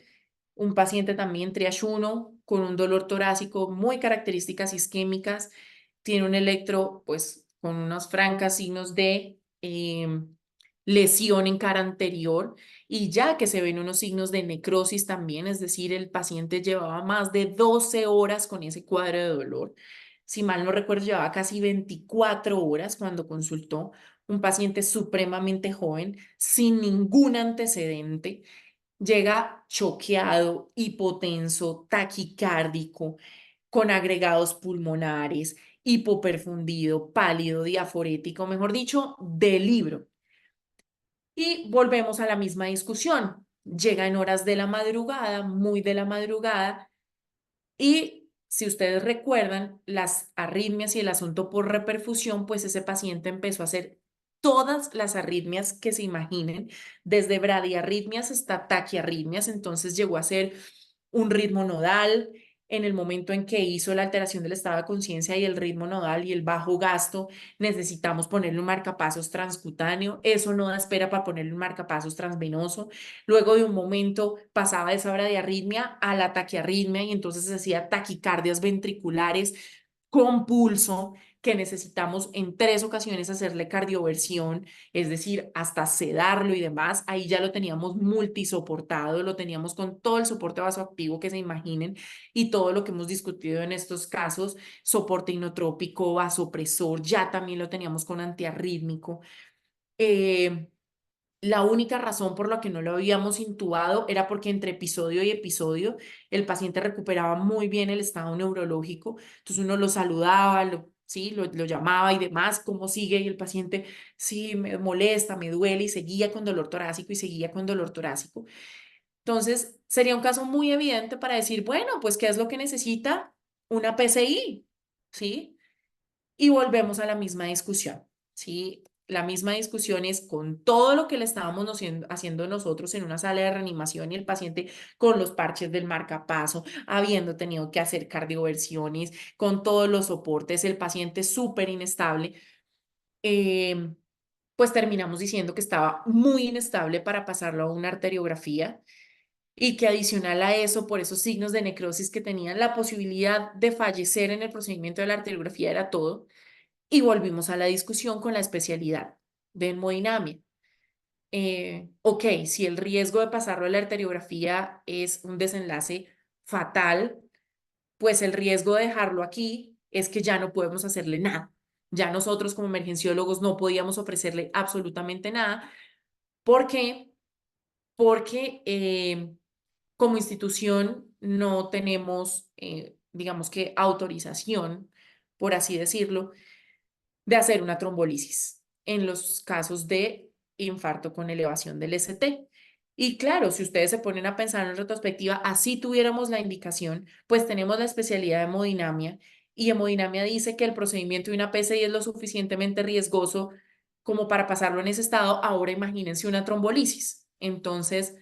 Un paciente también triage 1 con un dolor torácico, muy características isquémicas, tiene un electro, pues, con unos francos signos de lesión en cara anterior y ya que se ven unos signos de necrosis también, es decir, el paciente llevaba más de 12 horas con ese cuadro de dolor. Si mal no recuerdo, llevaba casi 24 horas cuando consultó, un paciente supremamente joven, sin ningún antecedente. Llega choqueado, hipotenso, taquicárdico, con agregados pulmonares, hipoperfundido, pálido, diaforético, mejor dicho, de libro. Y volvemos a la misma discusión. Llega en horas de la madrugada, muy de la madrugada, y si ustedes recuerdan, las arritmias y el asunto por reperfusión, pues ese paciente empezó a hacer todas las arritmias que se imaginen, desde bradiarritmias hasta taquiarritmias, entonces llegó a ser un ritmo nodal. En el momento en que hizo la alteración del estado de conciencia y el ritmo nodal y el bajo gasto, necesitamos ponerle un marcapasos transcutáneo. Eso no da espera para ponerle un marcapasos transvenoso. Luego de un momento pasaba de esa bradiarritmia a la taquiarritmia y entonces se hacía taquicardias ventriculares con pulso, que necesitamos en 3 ocasiones hacerle cardioversión, es decir, hasta sedarlo y demás. Ahí ya lo teníamos multisoportado, lo teníamos con todo el soporte vasoactivo que se imaginen y todo lo que hemos discutido en estos casos, soporte inotrópico, vasopresor, ya también lo teníamos con antiarrítmico. Eh, la única razón por la que no lo habíamos intubado era porque entre episodio y episodio el paciente recuperaba muy bien el estado neurológico. Entonces uno lo saludaba, sí, lo llamaba y demás, ¿cómo sigue? Y el paciente, sí, me molesta, me duele y seguía con dolor torácico y seguía con dolor torácico. Entonces sería un caso muy evidente para decir, bueno, pues, ¿qué es lo que necesita? Una PCI, ¿sí? Y volvemos a la misma discusión, ¿sí? la misma discusión es con todo lo que le estábamos haciendo nosotros en una sala de reanimación y el paciente con los parches del marcapaso, habiendo tenido que hacer cardioversiones, con todos los soportes, el paciente súper inestable, pues terminamos diciendo que estaba muy inestable para pasarlo a una arteriografía y que adicional a eso, por esos signos de necrosis que tenían, la posibilidad de fallecer en el procedimiento de la arteriografía era todo. Y volvimos a la discusión con la especialidad de hemodinamia. Ok, si el riesgo de pasarlo a la arteriografía es un desenlace fatal, pues el riesgo de dejarlo aquí es que ya no podemos hacerle nada. Ya nosotros como emergenciólogos no podíamos ofrecerle absolutamente nada. ¿Por qué? Porque como institución no tenemos, digamos que, autorización, por así decirlo, de hacer una trombolisis en los casos de infarto con elevación del ST. Y claro, si ustedes se ponen a pensar en retrospectiva, así tuviéramos la indicación, pues tenemos la especialidad de hemodinamia y hemodinamia dice que el procedimiento de una PCI es lo suficientemente riesgoso como para pasarlo en ese estado. Ahora imagínense una trombolisis. Entonces,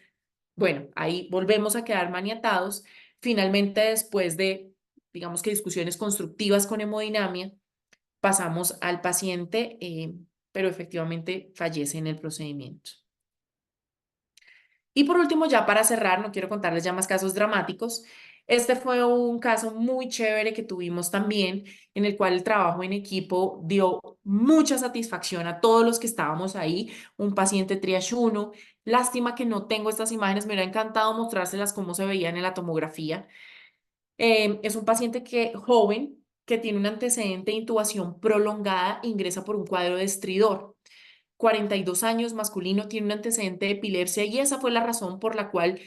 bueno, ahí volvemos a quedar maniatados. Finalmente, después de, digamos que discusiones constructivas con hemodinamia, pasamos al paciente, pero efectivamente fallece en el procedimiento. Y por último, ya para cerrar, no quiero contarles ya más casos dramáticos. Este fue un caso muy chévere que tuvimos también, en el cual el trabajo en equipo dio mucha satisfacción a todos los que estábamos ahí. Un paciente triage 1. Lástima que no tengo estas imágenes, me hubiera encantado mostrárselas cómo se veían en la tomografía. Es un paciente joven que tiene un antecedente de intubación prolongada, ingresa por un cuadro de estridor. 42 años, masculino, tiene un antecedente de epilepsia y esa fue la razón por la cual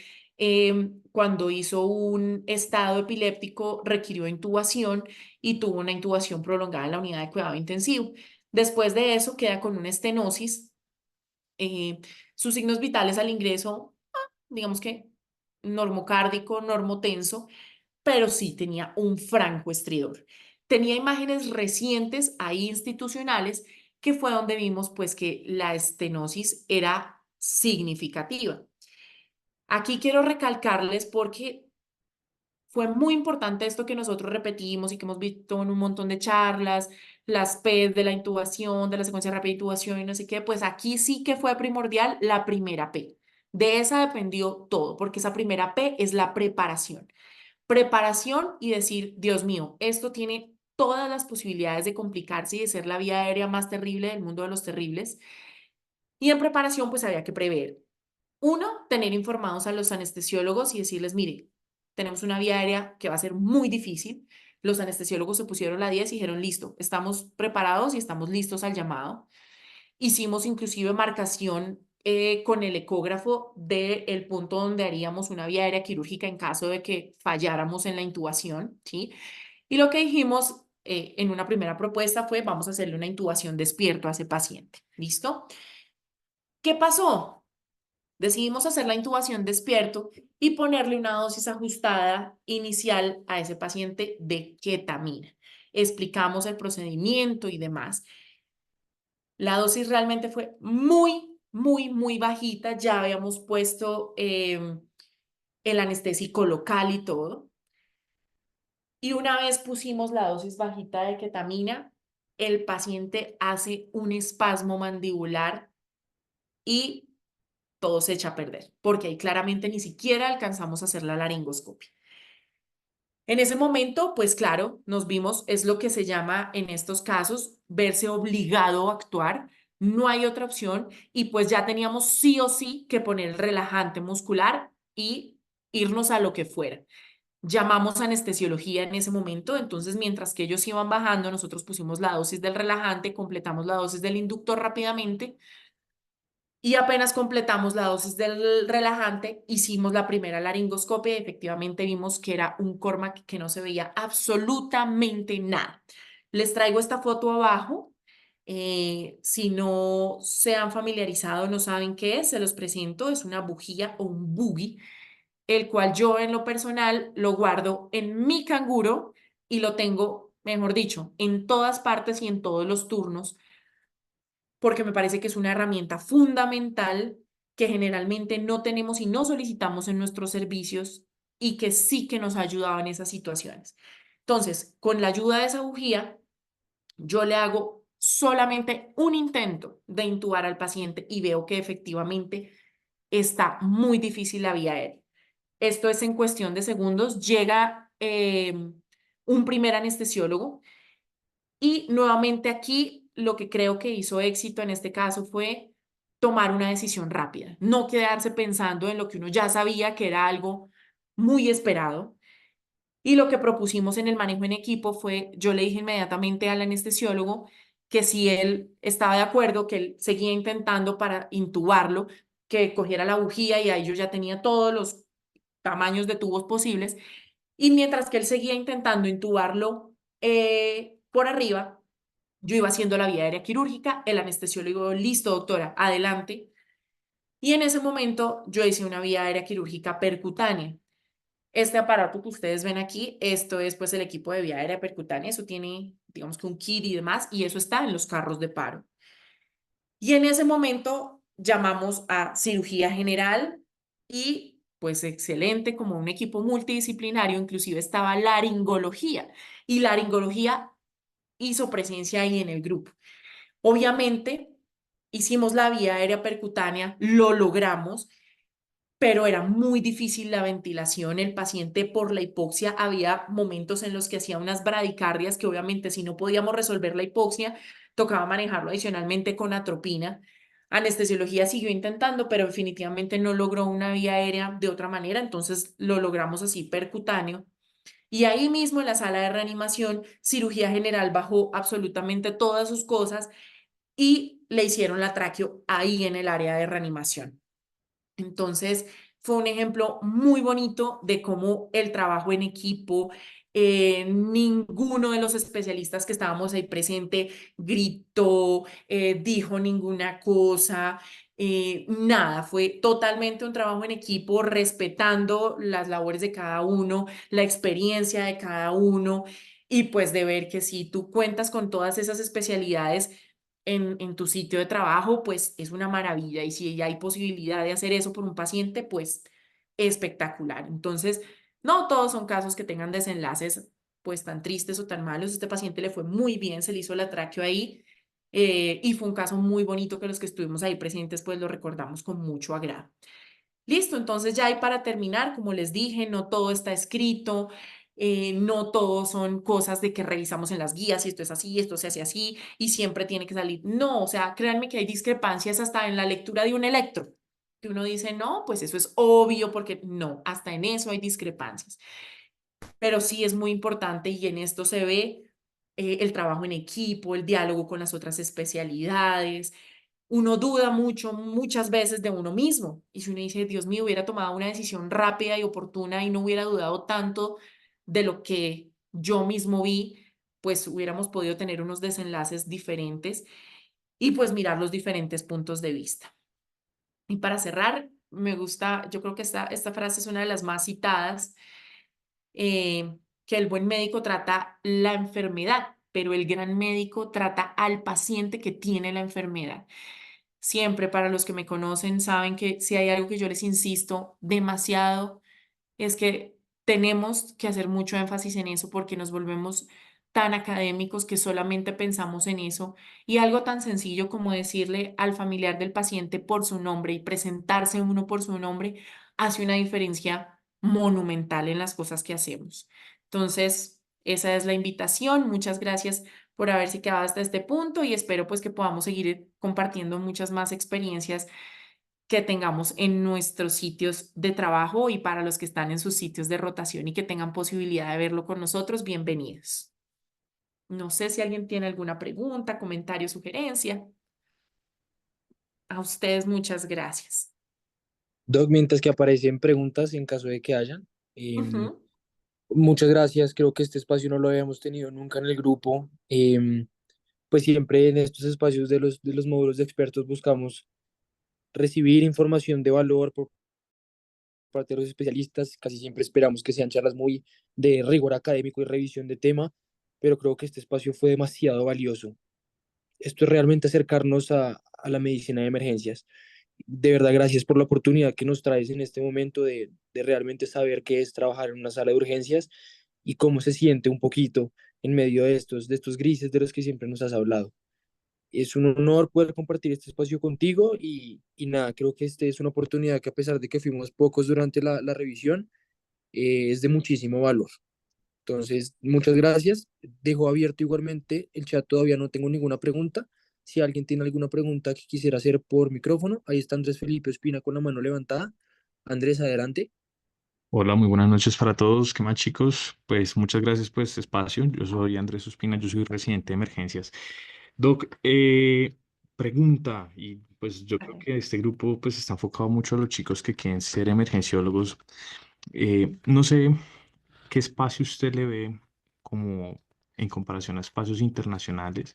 cuando hizo un estado epiléptico requirió intubación y tuvo una intubación prolongada en la unidad de cuidado intensivo. Después de eso queda con una estenosis. Sus signos vitales al ingreso, digamos que normocárdico, normotenso, pero sí tenía un franco estridor. Tenía imágenes recientes ahí institucionales que fue donde vimos pues que la estenosis era significativa. Aquí quiero recalcarles porque fue muy importante esto que nosotros repetimos y que hemos visto en un montón de charlas, las P de la intubación, de la secuencia rápida de intubación y no sé qué, pues aquí sí que fue primordial la primera P. De esa dependió todo, porque esa primera P es la preparación. Preparación y decir, Dios mío, esto tiene todas las posibilidades de complicarse y de ser la vía aérea más terrible del mundo de los terribles. Y en preparación, pues había que prever. Uno, tener informados a los anestesiólogos y decirles, mire, tenemos una vía aérea que va a ser muy difícil. Los anestesiólogos se pusieron la 10 y dijeron, listo, estamos preparados y estamos listos al llamado. Hicimos inclusive marcación con el ecógrafo del punto donde haríamos una vía aérea quirúrgica en caso de que falláramos en la intubación, ¿sí? Y lo que dijimos en una primera propuesta fue, vamos a hacerle una intubación despierto a ese paciente, ¿listo? ¿Qué pasó? Decidimos hacer la intubación despierto y ponerle una dosis ajustada inicial a ese paciente de ketamina. Explicamos el procedimiento y demás. La dosis realmente fue muy bajita. Ya habíamos puesto el anestésico local y todo. Y una vez pusimos la dosis bajita de ketamina, el paciente hace un espasmo mandibular y todo se echa a perder, porque ahí claramente ni siquiera alcanzamos a hacer la laringoscopia. En ese momento, pues claro, nos vimos, es lo que se llama en estos casos, verse obligado a actuar. No hay otra opción y pues ya teníamos sí o sí que poner el relajante muscular y irnos a lo que fuera. Llamamos a anestesiología en ese momento, entonces mientras que ellos iban bajando, nosotros pusimos la dosis del relajante, completamos la dosis del inductor rápidamente y apenas completamos la dosis del relajante, hicimos la primera laringoscopia y efectivamente vimos que era un Cormac que no se veía absolutamente nada. Les traigo esta foto abajo. Si no se han familiarizado, no saben qué es, se los presento. Es una bujía o un buggy, el cual yo en lo personal lo guardo en mi canguro y lo tengo, mejor dicho, en todas partes y en todos los turnos porque me parece que es una herramienta fundamental que generalmente no tenemos y no solicitamos en nuestros servicios y que sí que nos ha ayudado en esas situaciones. Entonces, con la ayuda de esa bujía, yo le hago solamente un intento de intubar al paciente y veo que efectivamente está muy difícil la vía aérea. Esto es en cuestión de segundos. Llega un primer anestesiólogo y nuevamente aquí lo que creo que hizo éxito en este caso fue tomar una decisión rápida, no quedarse pensando en lo que uno ya sabía que era algo muy esperado. Y lo que propusimos en el manejo en equipo fue, yo le dije inmediatamente al anestesiólogo que si él estaba de acuerdo, que él seguía intentando para intubarlo, que cogiera la bujía y ahí yo ya tenía todos los tamaños de tubos posibles. Y mientras que él seguía intentando intubarlo por arriba, yo iba haciendo la vía aérea quirúrgica, el anestesiólogo, listo, doctora, adelante. Y en ese momento yo hice una vía aérea quirúrgica percutánea. Este aparato que ustedes ven aquí, esto es pues el equipo de vía aérea percutánea, eso tiene, digamos que un kit y demás, y eso está en los carros de paro. Y en ese momento llamamos a cirugía general y pues excelente, como un equipo multidisciplinario, inclusive estaba laringología, y laringología hizo presencia ahí en el grupo. Obviamente, hicimos la vía aérea percutánea, lo logramos, pero era muy difícil la ventilación. El paciente por la hipoxia, había momentos en los que hacía unas bradicardias que obviamente si no podíamos resolver la hipoxia, tocaba manejarlo adicionalmente con atropina. Anestesiología siguió intentando, pero definitivamente no logró una vía aérea de otra manera, entonces lo logramos así percutáneo. Y ahí mismo en la sala de reanimación, cirugía general bajó absolutamente todas sus cosas y le hicieron la tráqueo ahí en el área de reanimación. Entonces, fue un ejemplo muy bonito de cómo el trabajo en equipo, ninguno de los especialistas que estábamos ahí presente gritó, dijo ninguna cosa, nada, fue totalmente un trabajo en equipo, respetando las labores de cada uno, la experiencia de cada uno, y pues de ver que si tú cuentas con todas esas especialidades, en tu sitio de trabajo, pues es una maravilla. Y si ya hay posibilidad de hacer eso por un paciente, pues espectacular. Entonces, no todos son casos que tengan desenlaces pues tan tristes o tan malos. Este paciente le fue muy bien, se le hizo la tráqueo ahí y fue un caso muy bonito que los que estuvimos ahí presentes pues lo recordamos con mucho agrado. Listo, entonces ya hay para terminar, como les dije, no todo está escrito, no todo son cosas de que revisamos en las guías y esto es así, esto se hace así y siempre tiene que salir. No, o sea, créanme que hay discrepancias hasta en la lectura de un electro, que uno dice, no, pues eso es obvio porque no, hasta en eso hay discrepancias. Pero sí es muy importante y en esto se ve el trabajo en equipo, el diálogo con las otras especialidades. Uno duda mucho, muchas veces de uno mismo. Y si uno dice, Dios mío, hubiera tomado una decisión rápida y oportuna y no hubiera dudado tanto de lo que yo mismo vi, pues hubiéramos podido tener unos desenlaces diferentes y pues mirar los diferentes puntos de vista. Y para cerrar, me gusta, yo creo que esta frase es una de las más citadas, que el buen médico trata la enfermedad, pero el gran médico trata al paciente que tiene la enfermedad. Siempre para los que me conocen saben que si hay algo que yo les insisto demasiado es que tenemos que hacer mucho énfasis en eso porque nos volvemos tan académicos que solamente pensamos en eso y algo tan sencillo como decirle al familiar del paciente por su nombre y presentarse uno por su nombre hace una diferencia monumental en las cosas que hacemos. Entonces, esa es la invitación. Muchas gracias por haberse quedado hasta este punto y espero pues que podamos seguir compartiendo muchas más experiencias que tengamos en nuestros sitios de trabajo y para los que están en sus sitios de rotación y que tengan posibilidad de verlo con nosotros, bienvenidos. No sé si alguien tiene alguna pregunta, comentario, sugerencia. A ustedes muchas gracias. Doc, mientras que aparecen preguntas en caso de que hayan. em, Ujú. Muchas gracias, creo que este espacio no lo habíamos tenido nunca en el grupo. Pues siempre en estos espacios de los módulos de expertos buscamos recibir información de valor por parte de los especialistas. Casi siempre esperamos que sean charlas muy de rigor académico y revisión de tema, pero creo que este espacio fue demasiado valioso. esto es realmente acercarnos a la medicina de emergencias. De verdad, gracias por la oportunidad que nos traes en este momento de realmente saber qué es trabajar en una sala de urgencias y cómo se siente un poquito en medio de estos grises de los que siempre nos has hablado. Es un honor poder compartir este espacio contigo y nada, creo que este es una oportunidad que a pesar de que fuimos pocos durante la revisión, es de muchísimo valor. Entonces, muchas gracias. Dejo abierto igualmente el chat, todavía no tengo ninguna pregunta. Si alguien tiene alguna pregunta que quisiera hacer por micrófono, ahí está Andrés Felipe Espina con la mano levantada. Andrés, adelante. Hola, muy buenas noches para todos. ¿Qué más, chicos? Pues muchas gracias por este espacio. Yo soy Andrés Ospina, yo soy residente de emergencias. Doc, pregunta, y pues yo creo que este grupo pues está enfocado mucho a los chicos que quieren ser emergenciólogos. No sé qué espacio usted le ve como en comparación a espacios internacionales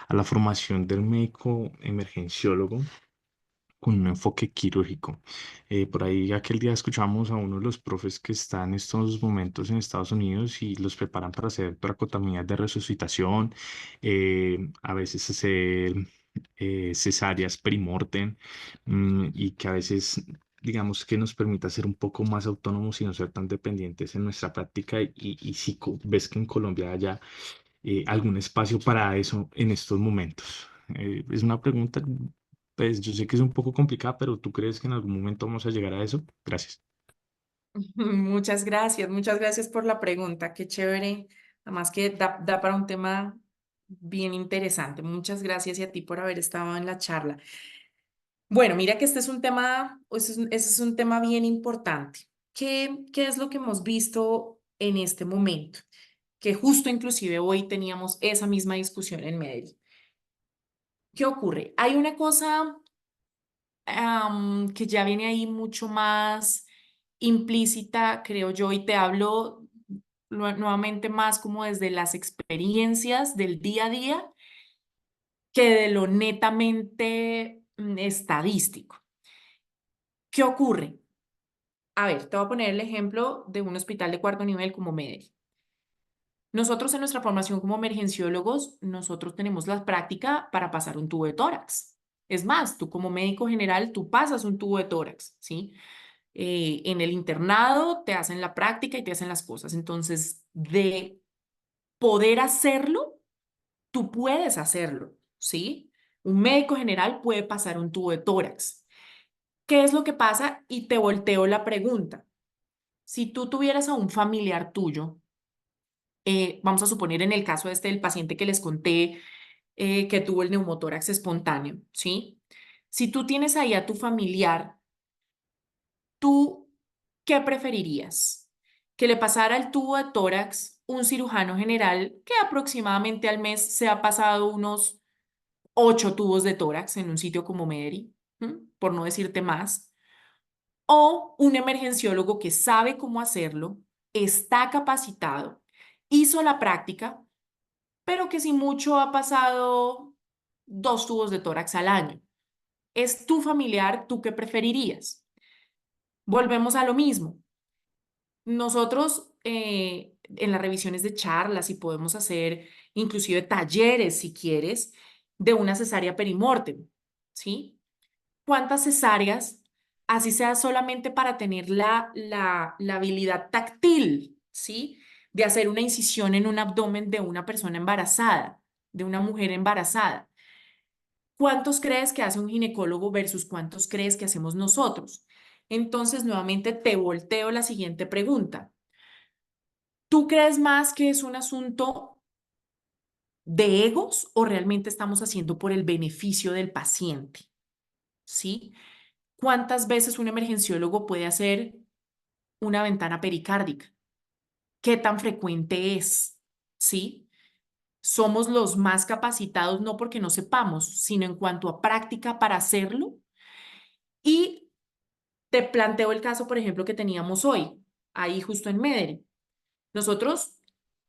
a la formación del médico emergenciólogo con un enfoque quirúrgico. Por ahí aquel día escuchamos a uno de los profes que está en estos momentos en Estados Unidos y los preparan para hacer tracotomías de resucitación, a veces hacer cesáreas perimortem, y que a veces digamos que nos permita ser un poco más autónomos y no ser tan dependientes en nuestra práctica y si ves que en Colombia haya algún espacio para eso en estos momentos. Es una pregunta, pues yo sé que es un poco complicada, pero ¿tú crees que en algún momento vamos a llegar a eso? Gracias. Muchas gracias por la pregunta, qué chévere, además que da para un tema bien interesante. Muchas gracias y a ti por haber estado en la charla. Bueno, mira que este es un tema, ese es un tema bien importante. ¿Qué es lo que hemos visto en este momento? Que justo inclusive hoy teníamos esa misma discusión en Medellín. ¿Qué ocurre? Hay una cosa que ya viene ahí mucho más implícita, creo yo, y te hablo nuevamente más como desde las experiencias del día a día que de lo netamente estadístico. ¿Qué ocurre? A ver, te voy a poner el ejemplo de un hospital de cuarto nivel como Medellín. Nosotros en nuestra formación como emergenciólogos, nosotros tenemos la práctica para pasar un tubo de tórax. Es más, tú como médico general, tú pasas un tubo de tórax, ¿sí? En el internado te hacen la práctica y te hacen las cosas. Entonces, de poder hacerlo, tú puedes hacerlo, ¿sí? Un médico general puede pasar un tubo de tórax. ¿Qué es lo que pasa? Y te volteo la pregunta. Si tú tuvieras a un familiar tuyo, vamos a suponer en el caso este del paciente que les conté que tuvo el neumotórax espontáneo, ¿sí? Si tú tienes ahí a tu familiar, ¿tú qué preferirías? ¿Que le pasara el tubo de tórax un cirujano general que aproximadamente al mes se ha pasado unos 8 tubos de tórax en un sitio como Mederi, por no decirte más? ¿O un emergenciólogo que sabe cómo hacerlo, está capacitado, hizo la práctica, pero que si mucho ha pasado 2 tubos de tórax al año? ¿Es tu familiar? ¿Tú qué preferirías? Volvemos a lo mismo. Nosotros en las revisiones de charlas y podemos hacer inclusive talleres, si quieres, de una cesárea perimortem, ¿sí? ¿Cuántas cesáreas, así sea solamente para tener la habilidad táctil, ¿sí? De hacer una incisión en un abdomen de una persona embarazada, de una mujer embarazada? ¿Cuántos crees que hace un ginecólogo versus cuántos crees que hacemos nosotros? Entonces, nuevamente te volteo la siguiente pregunta. ¿Tú crees más que es un asunto de egos o realmente estamos haciendo por el beneficio del paciente? ¿Sí? ¿Cuántas veces un emergenciólogo puede hacer una ventana pericárdica? ¿Qué tan frecuente es? ¿Sí? Somos los más capacitados no porque no sepamos, sino en cuanto a práctica para hacerlo. Y te planteo el caso, por ejemplo, que teníamos hoy, ahí justo en Medellín. Nosotros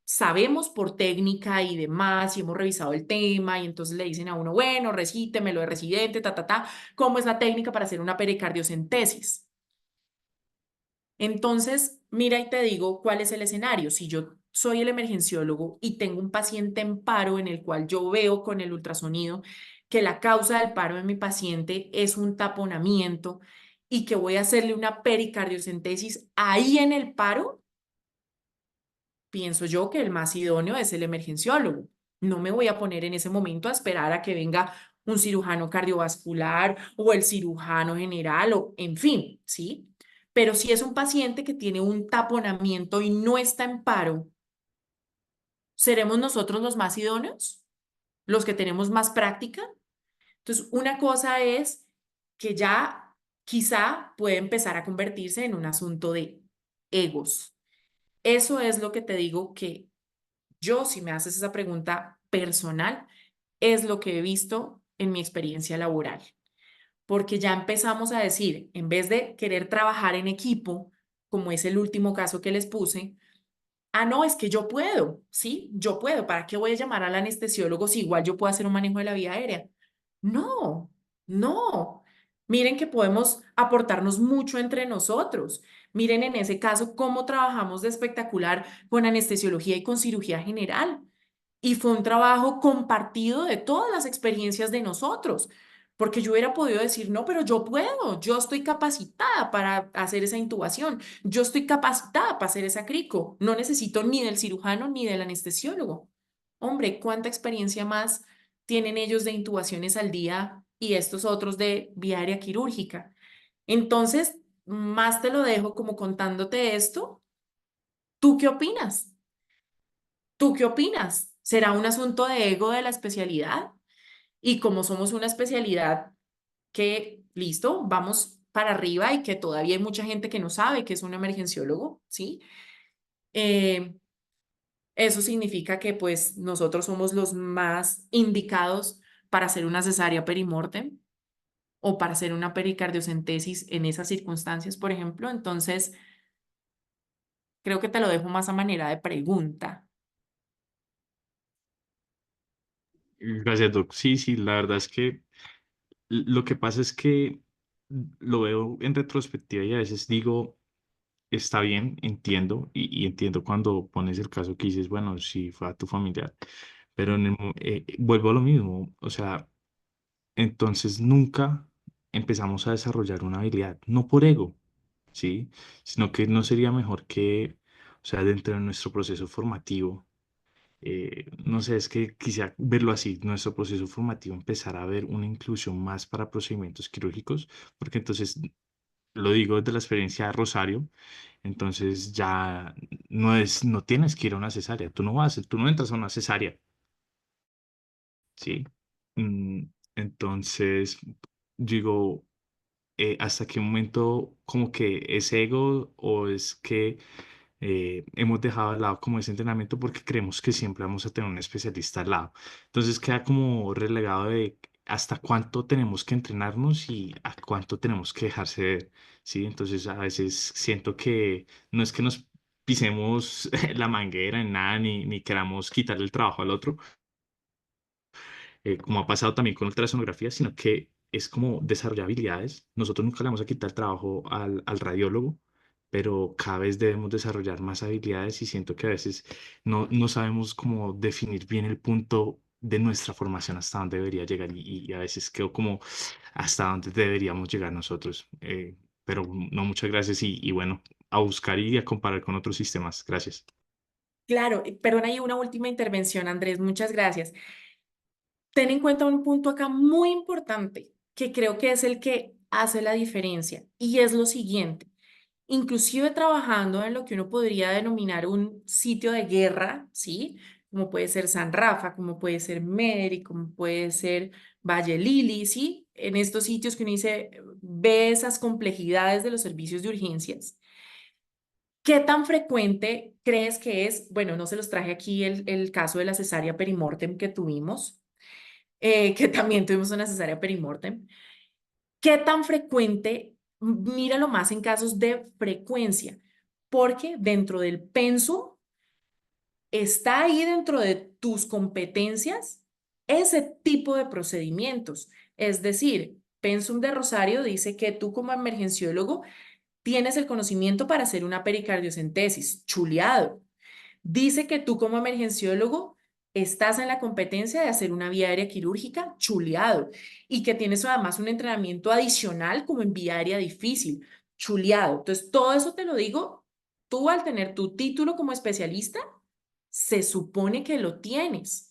sabemos por técnica y demás, y hemos revisado el tema, y entonces le dicen a uno, bueno, recítemelo de residente, ¿cómo es la técnica para hacer una pericardiocentesis? Entonces, mira y te digo cuál es el escenario. Si yo soy el emergenciólogo y tengo un paciente en paro en el cual yo veo con el ultrasonido que la causa del paro de mi paciente es un taponamiento y que voy a hacerle una pericardiocentesis ahí en el paro, pienso yo que el más idóneo es el emergenciólogo. No me voy a poner en ese momento a esperar a que venga un cirujano cardiovascular o el cirujano general o en fin, ¿sí? Pero si es un paciente que tiene un taponamiento y no está en paro, ¿seremos nosotros los más idóneos? ¿Los que tenemos más práctica? Entonces, una cosa es que ya quizá puede empezar a convertirse en un asunto de egos. Eso es lo que te digo que yo, si me haces esa pregunta personal, es lo que he visto en mi experiencia laboral. Porque ya empezamos a decir, en vez de querer trabajar en equipo, como es el último caso que les puse, ah, no, es que yo puedo, ¿sí? Yo puedo. ¿Para qué voy a llamar al anestesiólogo si igual yo puedo hacer un manejo de la vía aérea? No, no. Miren que podemos aportarnos mucho entre nosotros. Miren en ese caso cómo trabajamos de espectacular con anestesiología y con cirugía general. Y fue un trabajo compartido de todas las experiencias de nosotros, porque yo hubiera podido decir, no, pero yo puedo, yo estoy capacitada para hacer esa intubación, yo estoy capacitada para hacer esa crico, no necesito ni del cirujano ni del anestesiólogo. Hombre, ¿cuánta experiencia más tienen ellos de intubaciones al día y estos otros de vía aérea quirúrgica? Entonces, más te lo dejo como contándote esto. ¿Tú qué opinas? ¿Tú qué opinas? ¿Será un asunto de ego de la especialidad? Y como somos una especialidad que, listo, vamos para arriba y que todavía hay mucha gente que no sabe que es un emergenciólogo, ¿sí? Eh, Eso significa que pues nosotros somos los más indicados para hacer una cesárea perimortem o para hacer una pericardiocentesis en esas circunstancias, por ejemplo. Entonces, creo que te lo dejo más a manera de pregunta. Gracias, Doc. Sí, sí, la verdad es que lo que pasa es que lo veo en retrospectiva y a veces digo, está bien, entiendo, y entiendo cuando pones el caso que dices, bueno, si fue a tu familiar, pero vuelvo a lo mismo, o sea, entonces nunca empezamos a desarrollar una habilidad, no por ego, ¿sí? Sino que no sería mejor que, o sea, dentro de nuestro proceso formativo, no sé, es que quisiera verlo así, nuestro proceso formativo empezar a ver una inclusión más para procedimientos quirúrgicos, porque entonces, lo digo desde la experiencia de Rosario, entonces ya no tienes que ir a una cesárea, tú no entras a una cesárea, ¿sí? Mm, entonces, digo, ¿hasta qué momento como que es ego o es que hemos dejado de lado como ese entrenamiento porque creemos que siempre vamos a tener un especialista al lado? Entonces queda como relegado de hasta cuánto tenemos que entrenarnos y a cuánto tenemos que dejarse ver, ¿sí? Entonces a veces siento que no es que nos pisemos la manguera en nada ni queramos quitarle el trabajo al otro, como ha pasado también con ultrasonografía, sino que es como desarrollar habilidades. Nosotros nunca le vamos a quitar el trabajo al radiólogo, pero cada vez debemos desarrollar más habilidades y siento que a veces no sabemos cómo definir bien el punto de nuestra formación hasta dónde debería llegar y a veces quedo como hasta dónde deberíamos llegar nosotros. Pero no, muchas gracias y bueno, a buscar y a comparar con otros sistemas. Gracias. Claro, perdona, hay una última intervención, Andrés, muchas gracias. Ten en cuenta un punto acá muy importante, que creo que es el que hace la diferencia, y es lo siguiente. Inclusive trabajando en lo que uno podría denominar un sitio de guerra, ¿sí? Como puede ser San Rafa, como puede ser Mary, como puede ser Valle Lili, ¿sí? En estos sitios que uno dice, ve esas complejidades de los servicios de urgencias. ¿Qué tan frecuente crees que es? Bueno, no se los traje aquí el caso de la cesárea perimortem que tuvimos, que también tuvimos una cesárea perimortem. ¿Qué tan frecuente? Míralo más en casos de frecuencia, porque dentro del pensum está ahí dentro de tus competencias ese tipo de procedimientos. Es decir, pensum de Rosario dice que tú como emergenciólogo tienes el conocimiento para hacer una pericardiocentesis, chuleado. dice que tú como emergenciólogo estás en la competencia de hacer una vía aérea quirúrgica chuleado y que tienes además un entrenamiento adicional como en vía aérea difícil, chuleado. Entonces, todo eso te lo digo, tú al tener tu título como especialista, se supone que lo tienes,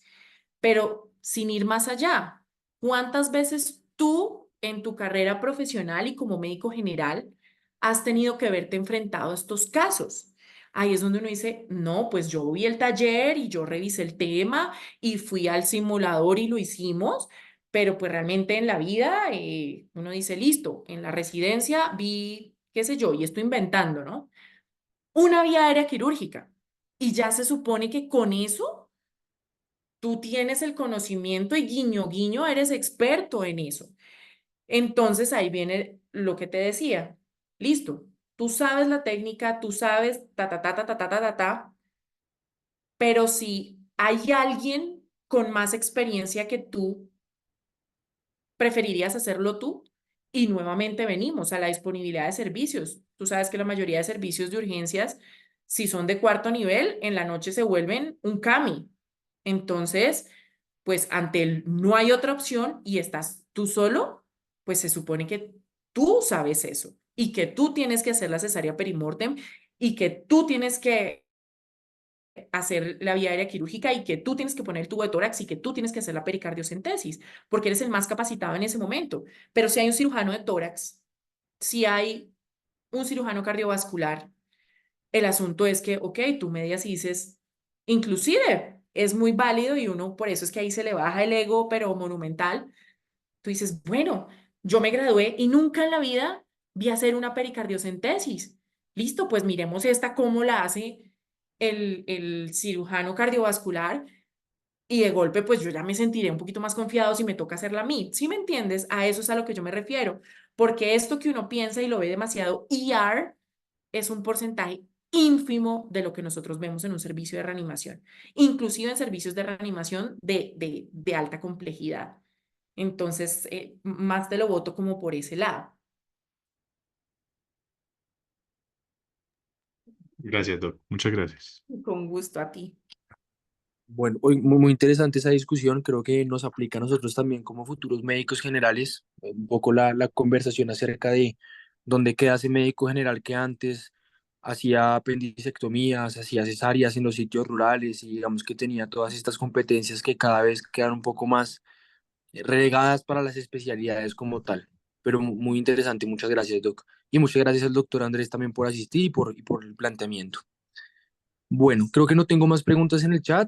pero sin ir más allá, ¿cuántas veces tú en tu carrera profesional y como médico general has tenido que verte enfrentado a estos casos? Ahí es donde uno dice, no, pues yo vi el taller y yo revisé el tema y fui al simulador y lo hicimos, pero pues realmente en la vida uno dice, listo, en la residencia vi, qué sé yo, y estoy inventando, ¿no? Una vía aérea quirúrgica. Y ya se supone que con eso tú tienes el conocimiento y guiño, guiño, eres experto en eso. Entonces ahí viene lo que te decía. Listo, tú sabes la técnica, tú sabes ta, ta, ta, ta, ta, ta, ta, ta, ta, pero si hay alguien con más experiencia que tú, preferirías hacerlo tú. Y nuevamente venimos a la disponibilidad de servicios. Tú sabes que la mayoría de servicios de urgencias, si son de cuarto nivel, en la noche se vuelven un CAMI. Entonces, pues ante el no hay otra opción y estás tú solo, pues se supone que tú sabes eso y que tú tienes que hacer la cesárea perimortem y que tú tienes que hacer la vía aérea quirúrgica y que tú tienes que poner el tubo de tórax y que tú tienes que hacer la pericardiocentesis, porque eres el más capacitado en ese momento. Pero si hay un cirujano de tórax, si hay un cirujano cardiovascular, el asunto es que, ok, tú medias y dices, inclusive es muy válido y uno, por eso es que ahí se le baja el ego, pero monumental. Tú dices, bueno, yo me gradué y nunca en la vida vi hacer una pericardiocentesis. Listo, pues miremos esta, cómo la hace el cirujano cardiovascular y de golpe, pues yo ya me sentiré un poquito más confiado si me toca hacerla a mí. ¿Sí me entiendes? A eso es a lo que yo me refiero. Porque esto que uno piensa y lo ve demasiado ER es un porcentaje ínfimo de lo que nosotros vemos en un servicio de reanimación, inclusive en servicios de reanimación de alta complejidad. Entonces, más te lo voto como por ese lado. Gracias, Doc. Muchas gracias. Con gusto a ti. Bueno, hoy muy interesante esa discusión, creo que nos aplica a nosotros también como futuros médicos generales, un poco la conversación acerca de dónde queda ese médico general que antes hacía apendicectomías, hacía cesáreas en los sitios rurales y digamos que tenía todas estas competencias que cada vez quedan un poco más relegadas para las especialidades como tal. Pero muy interesante, muchas gracias, Doc. Y muchas gracias al doctor Andrés también por asistir y por el planteamiento. Bueno, creo que no tengo más preguntas en el chat.